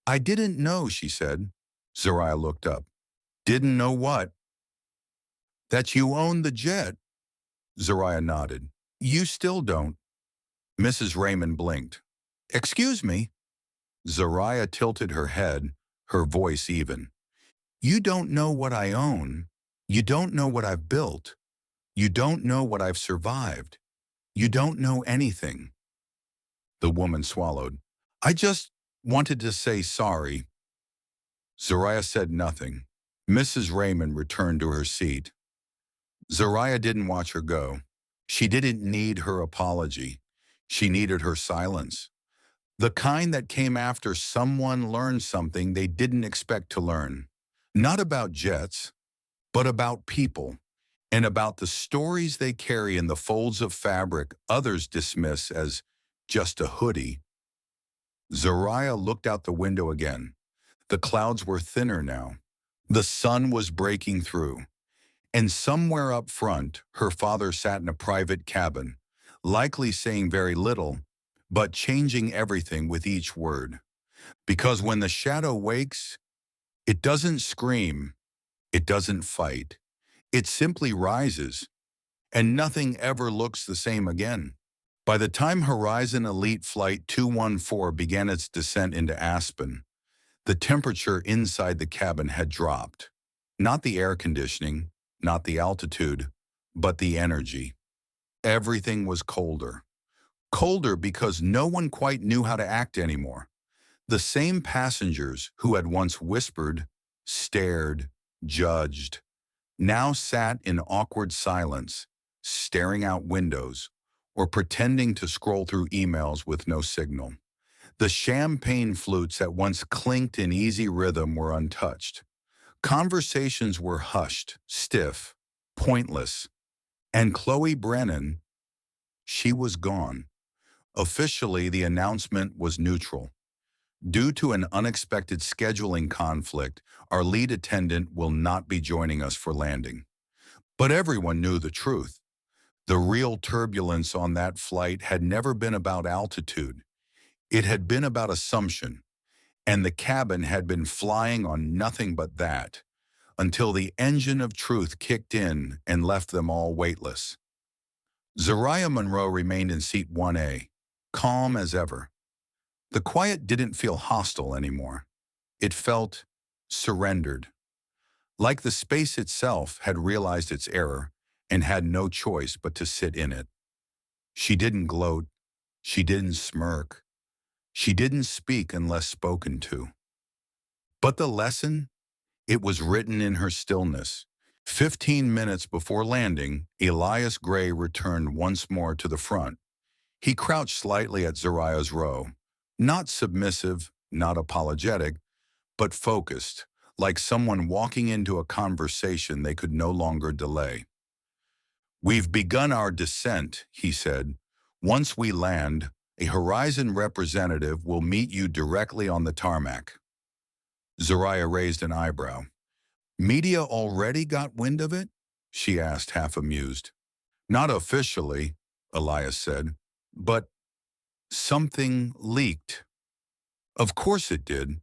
didn't know," she said. Zariah looked up. Didn't know what? That you own the jet. Zariah nodded. You still don't. Mrs. Raymond blinked. Excuse me? Zariah tilted her head, her voice even. You don't know what I own. You don't know what I've built. You don't know what I've survived. You don't know anything. The woman swallowed. I just wanted to say sorry. Zariah said nothing. Mrs. Raymond returned to her seat. Zariah didn't watch her go. She didn't need her apology. She needed her silence. The kind that came after someone learned something they didn't expect to learn. Not about jets, but about people, and about the stories they carry in the folds of fabric others dismiss as just a hoodie. Zariah looked out the window again. The clouds were thinner now. The sun was breaking through. And somewhere up front, her father sat in a private cabin, likely saying very little, but changing everything with each word. Because when the shadow wakes, it doesn't scream, it doesn't fight. It simply rises, and nothing ever looks the same again. By the time Horizon Elite Flight 214 began its descent into Aspen, the temperature inside the cabin had dropped. Not the air conditioning, not the altitude, but the energy. Everything was colder. Colder because no one quite knew how to act anymore. The same passengers who had once whispered, stared, judged, now sat in awkward silence, staring out windows, or pretending to scroll through emails with no signal. The champagne flutes that once clinked in easy rhythm were untouched. Conversations were hushed, stiff, pointless, and Chloe Brennan, she was gone. Officially, the announcement was neutral. Due to an unexpected scheduling conflict, our lead attendant will not be joining us for landing. But everyone knew the truth. The real turbulence on that flight had never been about altitude. It had been about assumption, and the cabin had been flying on nothing but that, until the engine of truth kicked in and left them all weightless. Zariah Monroe remained in seat 1A, calm as ever. The quiet didn't feel hostile anymore. It felt surrendered, like the space itself had realized its error and had no choice but to sit in it. She didn't gloat. She didn't smirk. She didn't speak unless spoken to. But the lesson? It was written in her stillness. 15 minutes before landing, Elias Gray returned once more to the front. He crouched slightly at Zariah's row, not submissive, not apologetic, but focused, like someone walking into a conversation they could no longer delay. We've begun our descent, he said. Once we land, a Horizon representative will meet you directly on the tarmac. Zariah raised an eyebrow. Media already got wind of it? She asked, half amused. Not officially, Elias said, but something leaked. Of course it did.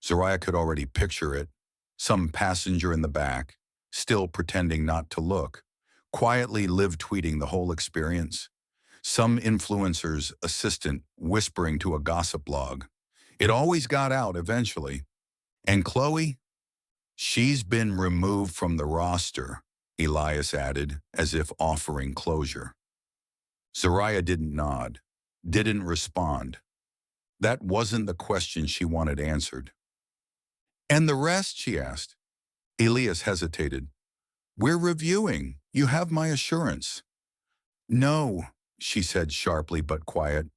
Zariah could already picture it. Some passenger in the back, still pretending not to look, quietly live tweeting the whole experience. Some influencer's assistant whispering to a gossip blog. It always got out eventually. And Chloe? She's been removed from the roster, Elias added, as if offering closure. Zariah didn't nod, didn't respond. That wasn't the question she wanted answered. And the rest, she asked. Elias hesitated. We're reviewing. You have my assurance. No, she said sharply but quiet.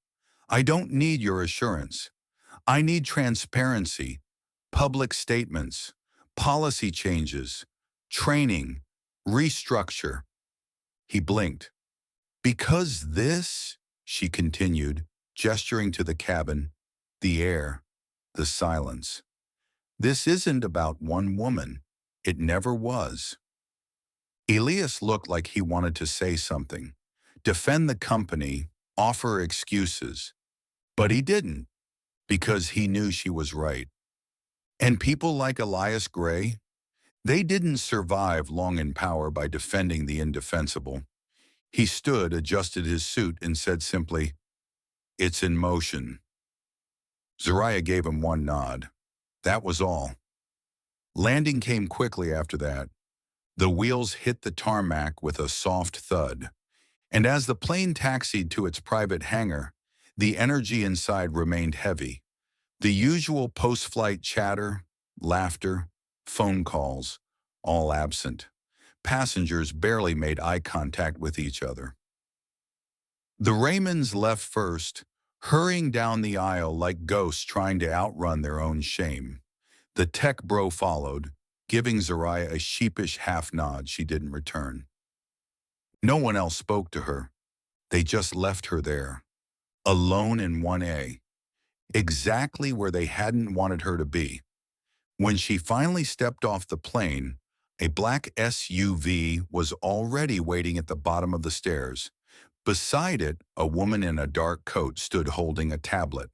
I don't need your assurance. I need transparency, public statements, policy changes, training, restructure. He blinked. Because this, she continued, gesturing to the cabin, the air, the silence. This isn't about one woman. It never was. Elias looked like he wanted to say something, defend the company, offer excuses. But he didn't, because he knew she was right. And people like Elias Gray, They didn't survive long in power by defending the indefensible. He stood, adjusted his suit, and said simply, "It's in motion." Zariah gave him one nod. That was all. Landing came quickly after that. The wheels hit the tarmac with a soft thud. And as the plane taxied to its private hangar, the energy inside remained heavy. The usual post-flight chatter, laughter, phone calls, all absent. Passengers barely made eye contact with each other. The Raymonds left first, hurrying down the aisle like ghosts trying to outrun their own shame. The tech bro followed, giving Zariah a sheepish half nod she didn't return. No one else spoke to her. They just left her there, alone in 1A, exactly where they hadn't wanted her to be. When she finally stepped off the plane, a black SUV was already waiting at the bottom of the stairs. Beside it, a woman in a dark coat stood holding a tablet.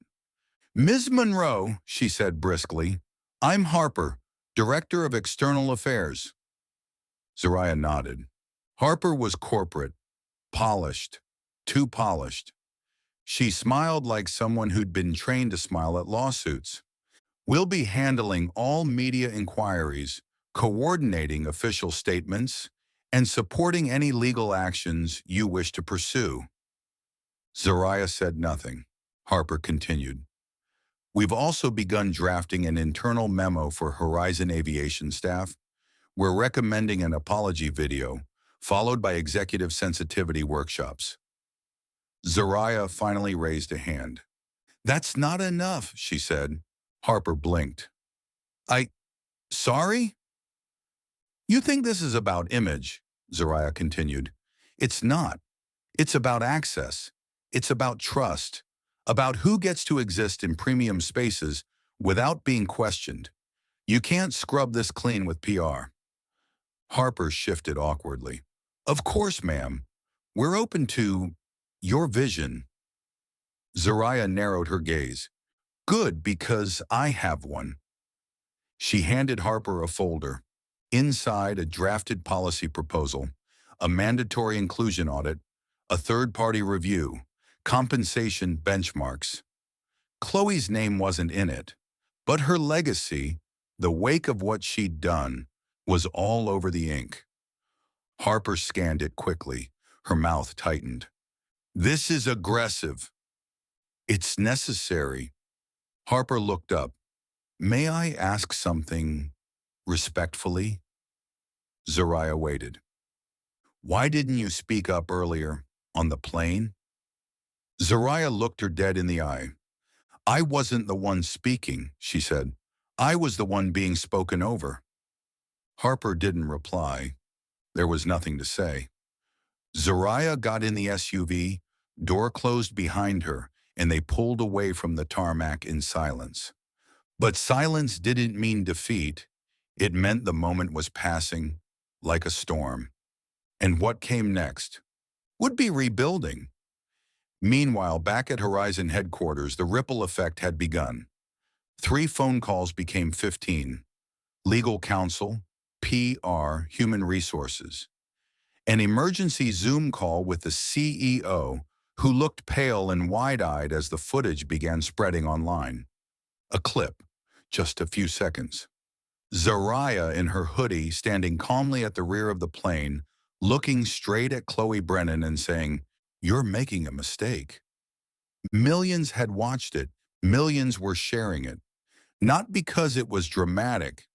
"Ms. Monroe," she said briskly, "I'm Harper, Director of External Affairs." Zariah nodded. Harper was corporate, polished, too polished. She smiled like someone who'd been trained to smile at lawsuits. "We'll be handling all media inquiries, coordinating official statements, and supporting any legal actions you wish to pursue." Zariah said nothing. Harper continued. "We've also begun drafting an internal memo for Horizon Aviation staff. We're recommending an apology video, followed by executive sensitivity workshops." Zariah finally raised a hand. "That's not enough," she said. Harper blinked. Sorry? You think this is about image," Zariah continued. "It's not. It's about access. It's about trust, about who gets to exist in premium spaces without being questioned. You can't scrub this clean with PR." Harper shifted awkwardly. "Of course, ma'am. We're open to your vision." Zariah narrowed her gaze. "Good, because I have one." She handed Harper a folder. Inside, a drafted policy proposal, a mandatory inclusion audit, a third-party review, compensation benchmarks. Chloe's name wasn't in it, but her legacy, the wake of what she'd done, was all over the ink. Harper scanned it quickly, her mouth tightened. "This is aggressive." "It's necessary." Harper looked up. "May I ask something respectfully?" Zariah waited. "Why didn't you speak up earlier, on the plane?" Zariah looked her dead in the eye. "I wasn't the one speaking," she said. "I was the one being spoken over." Harper didn't reply. There was nothing to say. Zariah got in the SUV, door closed behind her, and they pulled away from the tarmac in silence. But silence didn't mean defeat. It meant the moment was passing, like a storm. And what came next would be rebuilding. Meanwhile, back at Horizon headquarters, the ripple effect had begun. 3 phone calls became 15. Legal counsel, PR, human resources. An emergency Zoom call with the CEO, who looked pale and wide-eyed as the footage began spreading online. A clip, just a few seconds. Zariah in her hoodie standing calmly at the rear of the plane, looking straight at Chloe Brennan and saying, "You're making a mistake." Millions had watched it. Millions were sharing it. Not because it was dramatic,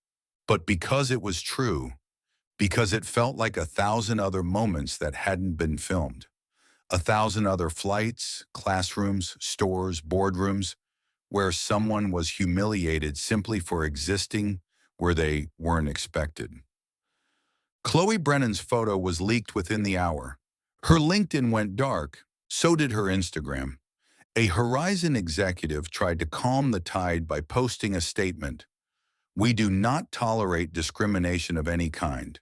but because it was true. Because it felt like 1,000 other moments that hadn't been filmed. 1,000 other flights, classrooms, stores, boardrooms, where someone was humiliated simply for existing where they weren't expected. Chloe Brennan's photo was leaked within the hour. Her LinkedIn went dark, so did her Instagram. A Horizon executive tried to calm the tide by posting a statement. "We do not tolerate discrimination of any kind.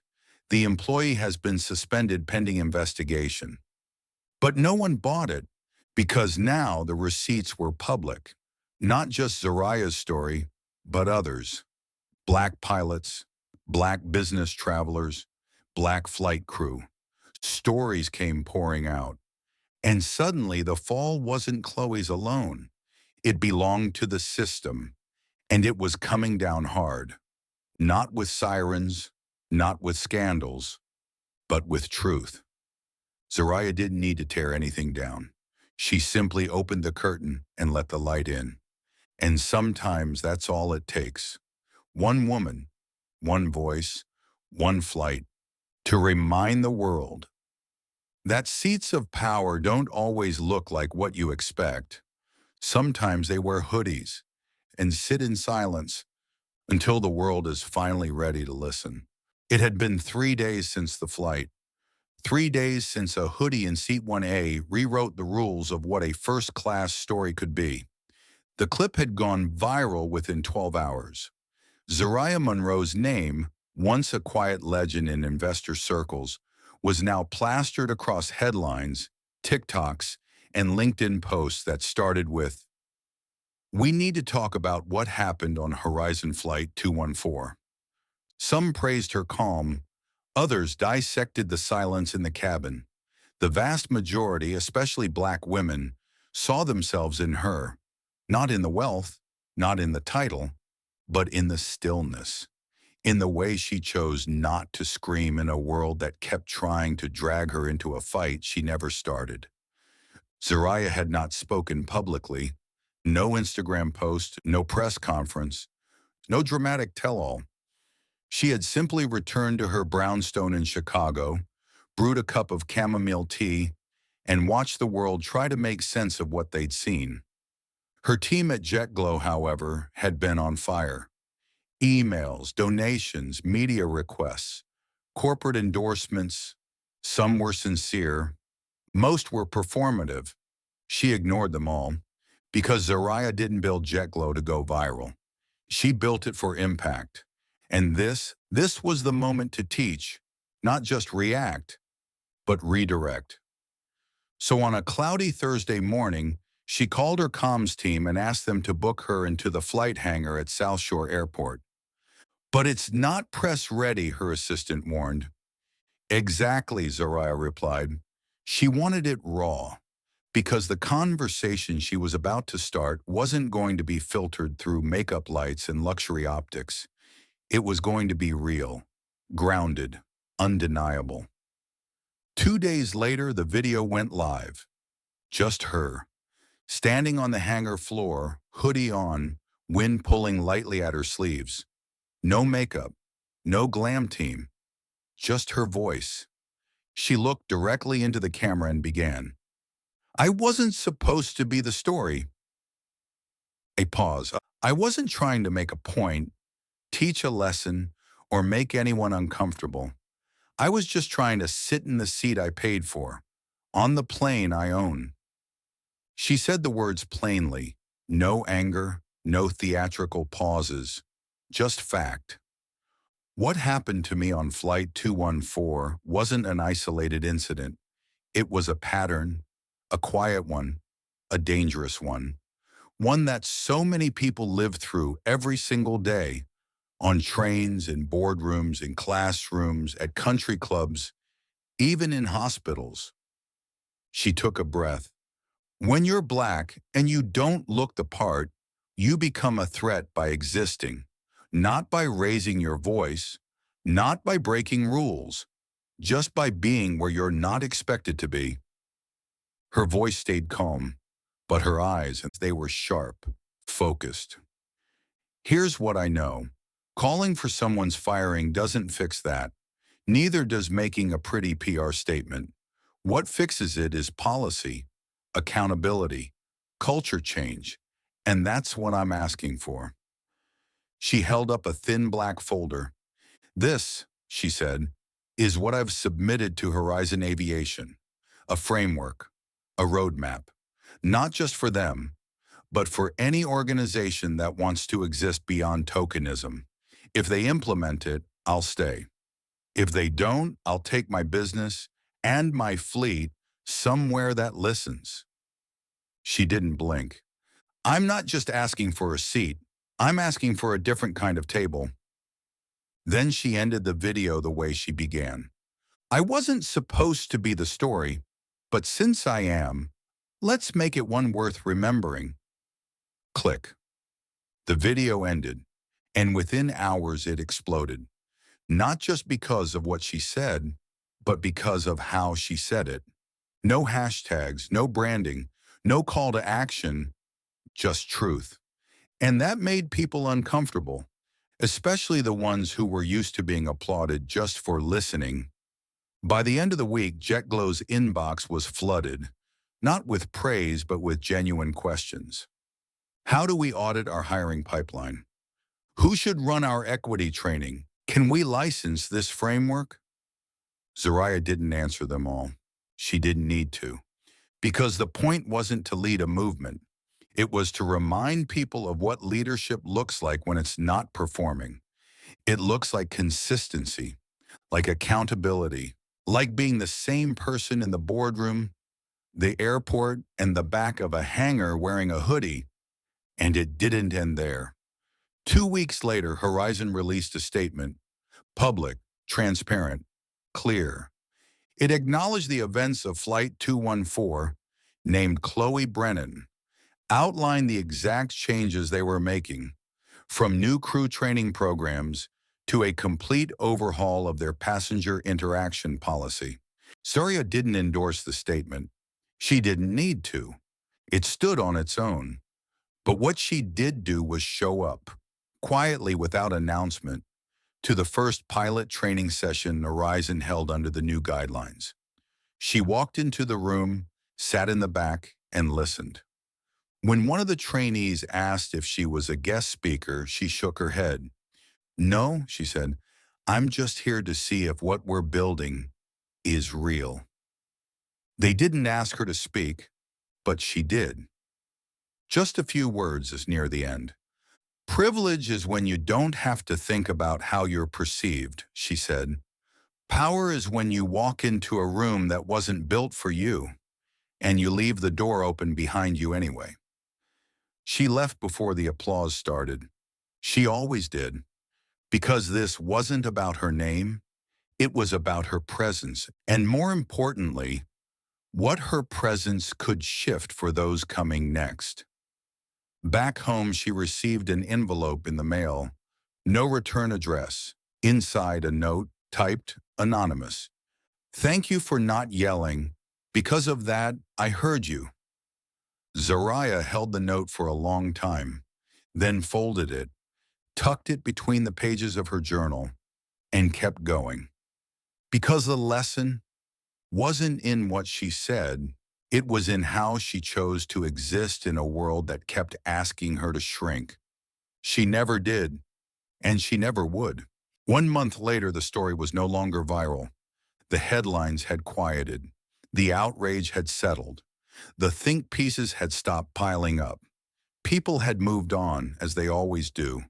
The employee has been suspended pending investigation." But no one bought it, because now the receipts were public. Not just Zariah's story, but others. Black pilots, Black business travelers, black flight crew. Stories came pouring out. And suddenly the fall wasn't Chloe's alone. It belonged to the system, and it was coming down hard. Not with sirens, not with scandals, but with truth. Zariah didn't need to tear anything down. She simply opened the curtain and let the light in. And sometimes that's all it takes. One woman, one voice, one flight, to remind the world that seats of power don't always look like what you expect. Sometimes they wear hoodies and sit in silence until the world is finally ready to listen. It had been 3 days since the flight, 3 days since a hoodie in seat 1A rewrote the rules of what a first-class story could be. The clip had gone viral within 12 hours. Zariah Monroe's name, once a quiet legend in investor circles, was now plastered across headlines, TikToks, and LinkedIn posts that started with, "We need to talk about what happened on Horizon Flight 214. Some praised her calm, others dissected the silence in the cabin. The vast majority, especially black women, saw themselves in her, not in the wealth, not in the title, but in the stillness, in the way she chose not to scream in a world that kept trying to drag her into a fight she never started. Zariah had not spoken publicly, no Instagram post, no press conference, no dramatic tell-all. She had simply returned to her brownstone in Chicago, brewed a cup of chamomile tea, and watched the world try to make sense of what they'd seen. Her team at JetGlow, however, had been on fire. Emails, donations, media requests, corporate endorsements. Some were sincere, most were performative. She ignored them all because Zariah didn't build JetGlow to go viral. She built it for impact. And this was the moment to teach, not just react, but redirect. So on a cloudy Thursday morning, she called her comms team and asked them to book her into the flight hangar at South Shore Airport. "But it's not press ready," her assistant warned. "Exactly," Zariah replied. She wanted it raw, because the conversation she was about to start wasn't going to be filtered through makeup lights and luxury optics. It was going to be real, grounded, undeniable. 2 days later, the video went live. Just her, standing on the hangar floor, hoodie on, wind pulling lightly at her sleeves. No makeup, no glam team, just her voice. She looked directly into the camera and began. "I wasn't supposed to be the story." A pause. "I wasn't trying to make a point, teach a lesson, or make anyone uncomfortable. I was just trying to sit in the seat I paid for, on the plane I own." She said the words plainly, no anger, no theatrical pauses, just fact. What happened to me on Flight 214 wasn't an isolated incident. It was a pattern, a quiet one, a dangerous one that so many people live through every single day, on trains, in boardrooms, in classrooms, at country clubs, even in hospitals. She took a breath. When you're black and you don't look the part, you become a threat by existing, not by raising your voice, not by breaking rules, just by being where you're not expected to be. Her voice stayed calm, but her eyes, they were sharp, focused. "Here's what I know. Calling for someone's firing doesn't fix that. Neither does making a pretty PR statement. What fixes it is policy, accountability, culture change, and that's what I'm asking for." She held up a thin black folder. "This," she said, "is what I've submitted to Horizon Aviation. A framework, a roadmap, not just for them, but for any organization that wants to exist beyond tokenism. If they implement it, I'll stay. If they don't, I'll take my business and my fleet somewhere that listens." She didn't blink. "I'm not just asking for a seat. I'm asking for a different kind of table." Then she ended the video the way she began. I wasn't supposed to be the story, but since I am, let's make it one worth remembering. Click. The video ended, and within hours it exploded. Not just because of what she said, but because of how she said it. No hashtags, no branding, no call to action, just truth. And that made people uncomfortable, especially the ones who were used to being applauded just for listening. By the end of the week, JetGlow's inbox was flooded, not with praise, but with genuine questions. How do we audit our hiring pipeline? Who should run our equity training? Can we license this framework? Zariah didn't answer them all. She didn't need to. Because the point wasn't to lead a movement. It was to remind people of what leadership looks like when it's not performing. It looks like consistency, like accountability, like being the same person in the boardroom, the airport, and the back of a hangar wearing a hoodie. And it didn't end there. 2 weeks later, Horizon released a statement, public, transparent, clear. It acknowledged the events of Flight 214, named Chloe Brennan, outlined the exact changes they were making, from new crew training programs to a complete overhaul of their passenger interaction policy. Zariah didn't endorse the statement. She didn't need to. It stood on its own. But what she did do was show up, quietly without announcement, to the first pilot training session Horizon held under the new guidelines. She walked into the room, sat in the back, and listened. When one of the trainees asked if she was a guest speaker, she shook her head. No, she said, I'm just here to see if what we're building is real. They didn't ask her to speak, but she did. Just a few words is near the end. Privilege is when you don't have to think about how you're perceived, she said. Power is when you walk into a room that wasn't built for you, and you leave the door open behind you anyway. She left before the applause started. She always did. Because this wasn't about her name, it was about her presence, and more importantly, what her presence could shift for those coming next. Back home, she received an envelope in the mail, no return address. Inside a note, typed, anonymous. Thank you for not yelling. Because of that, I heard you. Zariah held the note for a long time, then folded it, tucked it between the pages of her journal, and kept going. Because the lesson wasn't in what she said, it was in how she chose to exist in a world that kept asking her to shrink. She never did, and she never would. 1 month later, the story was no longer viral. The headlines had quieted. The outrage had settled. The think pieces had stopped piling up. People had moved on, as they always do,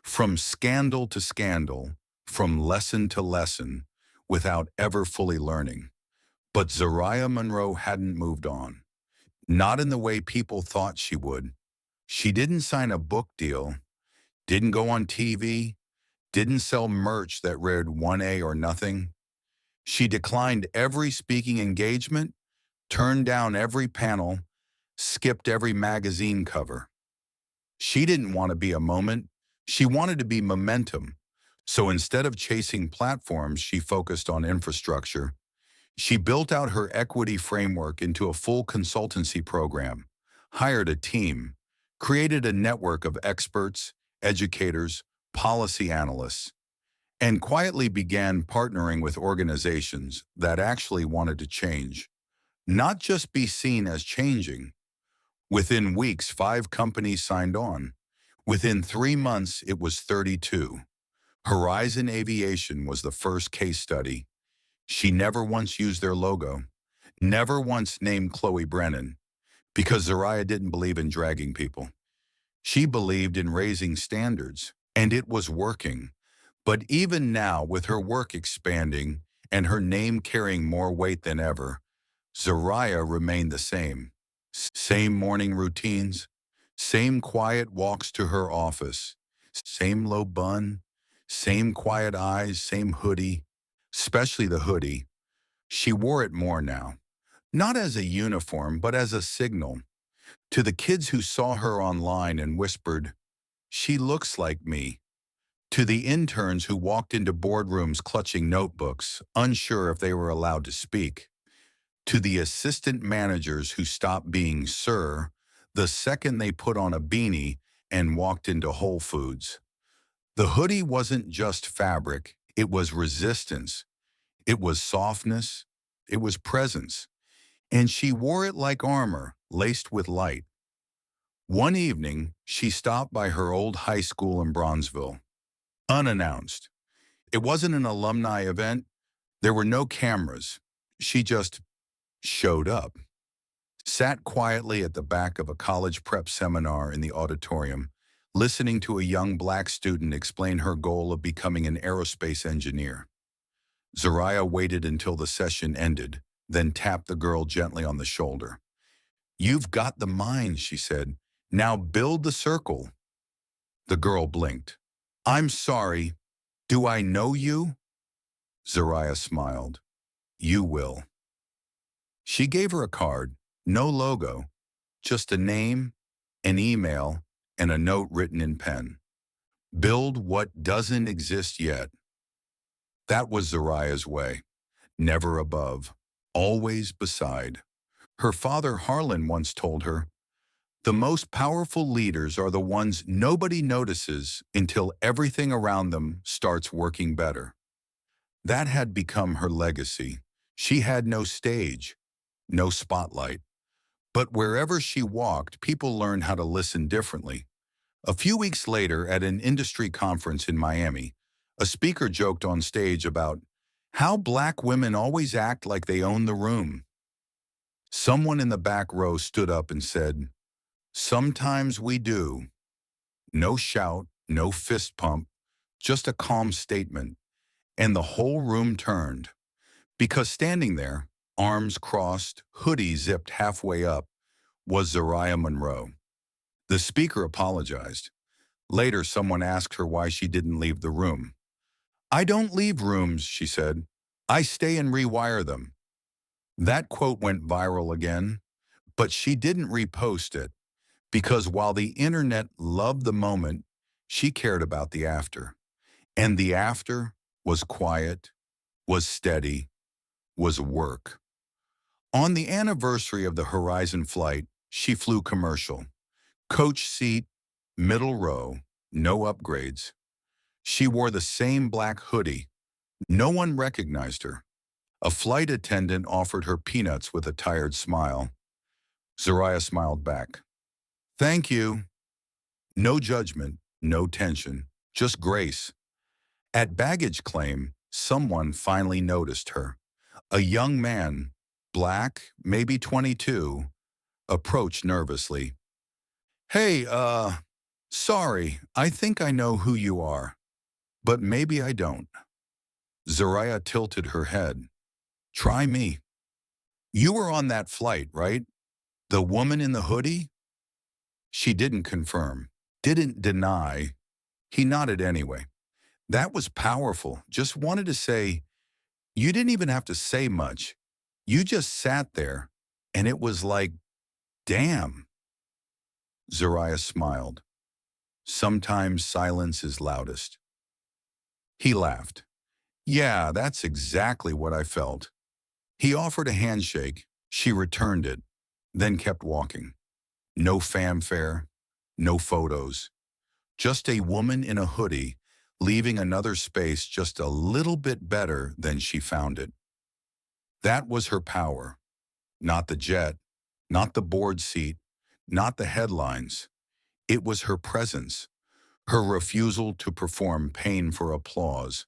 from scandal to scandal, from lesson to lesson, without ever fully learning. But Zariah Monroe hadn't moved on. Not in the way people thought she would. She didn't sign a book deal, didn't go on TV, didn't sell merch that read 1A or nothing. She declined every speaking engagement, turned down every panel, skipped every magazine cover. She didn't want to be a moment. She wanted to be momentum. So instead of chasing platforms, she focused on infrastructure. She built out her equity framework into a full consultancy program, hired a team, created a network of experts, educators, policy analysts, and quietly began partnering with organizations that actually wanted to change, not just be seen as changing. Within weeks, 5 companies signed on. Within 3 months, it was 32. Horizon Aviation was the first case study. She never once used their logo, never once named Chloe Brennan, because Zariah didn't believe in dragging people. She believed in raising standards, and it was working. But even now, with her work expanding and her name carrying more weight than ever, Zariah remained the same. Same morning routines, same quiet walks to her office, same low bun, Same quiet eyes, same hoodie, especially the hoodie. She wore it more now, not as a uniform, but as a signal. To the kids who saw her online and whispered, "She looks like me." To the interns who walked into boardrooms clutching notebooks, unsure if they were allowed to speak. To the assistant managers who stopped being sir the second they put on a beanie and walked into Whole Foods. The hoodie wasn't just fabric, it was resistance, it was softness, it was presence, and she wore it like armor, laced with light. One evening, she stopped by her old high school in Bronzeville, unannounced. It wasn't an alumni event, there were no cameras. She just showed up. Sat quietly at the back of a college prep seminar in the auditorium, listening to a young black student explain her goal of becoming an aerospace engineer. Zariah waited until the session ended, then tapped the girl gently on the shoulder. "You've got the mind," she said. "Now build the circle." The girl blinked. "I'm sorry. Do I know you?" Zariah smiled. "You will." She gave her a card, no logo, just a name, an email, and a note written in pen. Build what doesn't exist yet. That was Zariah's way. Never above, always beside. Her father Harlan once told her, "The most powerful leaders are the ones nobody notices until everything around them starts working better." That had become her legacy. She had no stage, no spotlight. But wherever she walked, people learned how to listen differently. A few weeks later, at an industry conference in Miami, a speaker joked on stage about how black women always act like they own the room. Someone in the back row stood up and said, "Sometimes we do." No shout, no fist pump, just a calm statement. And the whole room turned. Because standing there, arms crossed, hoodie zipped halfway up, was Zariah Monroe. The speaker apologized. Later, someone asked her why she didn't leave the room. "I don't leave rooms," she said. "I stay and rewire them." That quote went viral again, but she didn't repost it because while the internet loved the moment, she cared about the after. And the after was quiet, was steady, was work. On the anniversary of the Horizon flight, she flew commercial. Coach seat, middle row, no upgrades. She wore the same black hoodie. No one recognized her. A flight attendant offered her peanuts with a tired smile. Zariah smiled back. "Thank you." No judgment, no tension, just grace. At baggage claim, someone finally noticed her. A young man, black, maybe 22, approached nervously. "Hey, sorry, I think I know who you are, but maybe I don't." Zariah tilted her head. "Try me. You were on that flight, right? The woman in the hoodie?" She didn't confirm, didn't deny. He nodded anyway. That was powerful. Just wanted to say, you didn't even have to say much. You just sat there, and it was like, damn. Zariah smiled. Sometimes silence is loudest. He laughed. "Yeah, that's exactly what I felt." He offered a handshake. She returned it, then kept walking. No fanfare, no photos. Just a woman in a hoodie, leaving another space just a little bit better than she found it. That was her power. Not the jet, not the board seat, not the headlines. It was her presence, her refusal to perform pain for applause,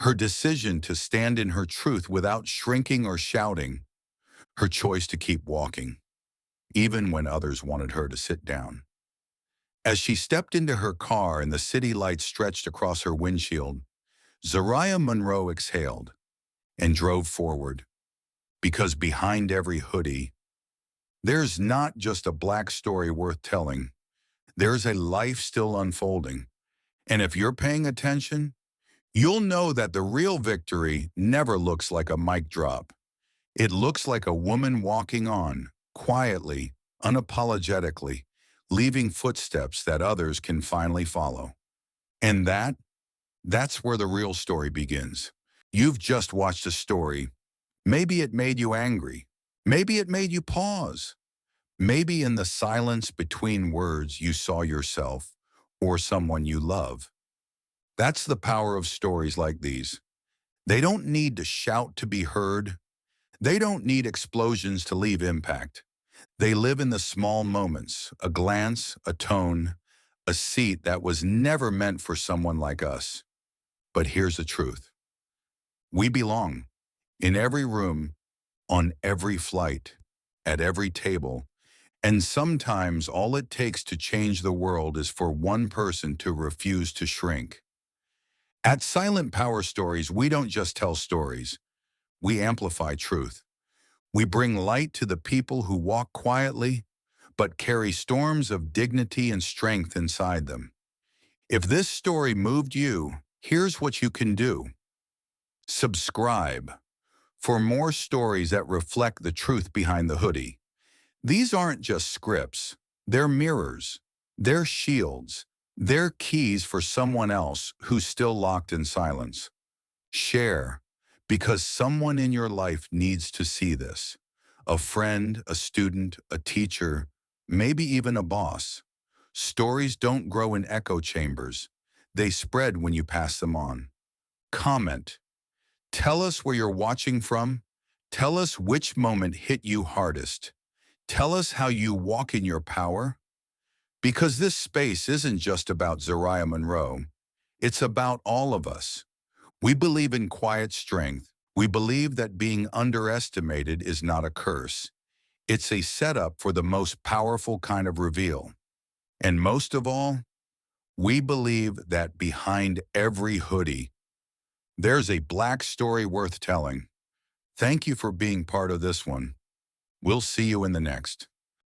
her decision to stand in her truth without shrinking or shouting, her choice to keep walking, even when others wanted her to sit down. As she stepped into her car and the city lights stretched across her windshield, Zariah Monroe exhaled and drove forward. Because behind every hoodie, there's not just a black story worth telling. There's a life still unfolding. And if you're paying attention, You'll know that the real victory never looks like a mic drop. It looks like a woman walking on, quietly, unapologetically, leaving footsteps that others can finally follow. And that's where the real story begins. You've just watched a story. Maybe it made you angry. Maybe it made you pause. Maybe in the silence between words you saw yourself or someone you love. That's the power of stories like these. They don't need to shout to be heard. They don't need explosions to leave impact. They live in the small moments, a glance, a tone, a seat that was never meant for someone like us. But here's the truth. We belong in every room, on every flight, at every table, and sometimes all it takes to change the world is for one person to refuse to shrink. At Silent Power Stories, we don't just tell stories, we amplify truth. We bring light to the people who walk quietly, but carry storms of dignity and strength inside them. If this story moved you, here's what you can do. Subscribe for more stories that reflect the truth behind the hoodie. These aren't just scripts. They're mirrors. They're shields. They're keys for someone else who's still locked in silence. Share, because someone in your life needs to see this. A friend, a student, a teacher, maybe even a boss. Stories don't grow in echo chambers. They spread when you pass them on. Comment. Tell us where you're watching from. Tell us which moment hit you hardest. Tell us how you walk in your power. Because this space isn't just about Zariah Monroe. It's about all of us. We believe in quiet strength. We believe that being underestimated is not a curse. It's a setup for the most powerful kind of reveal. And most of all, we believe that behind every hoodie, there's a black story worth telling. Thank you for being part of this one. We'll see you in the next.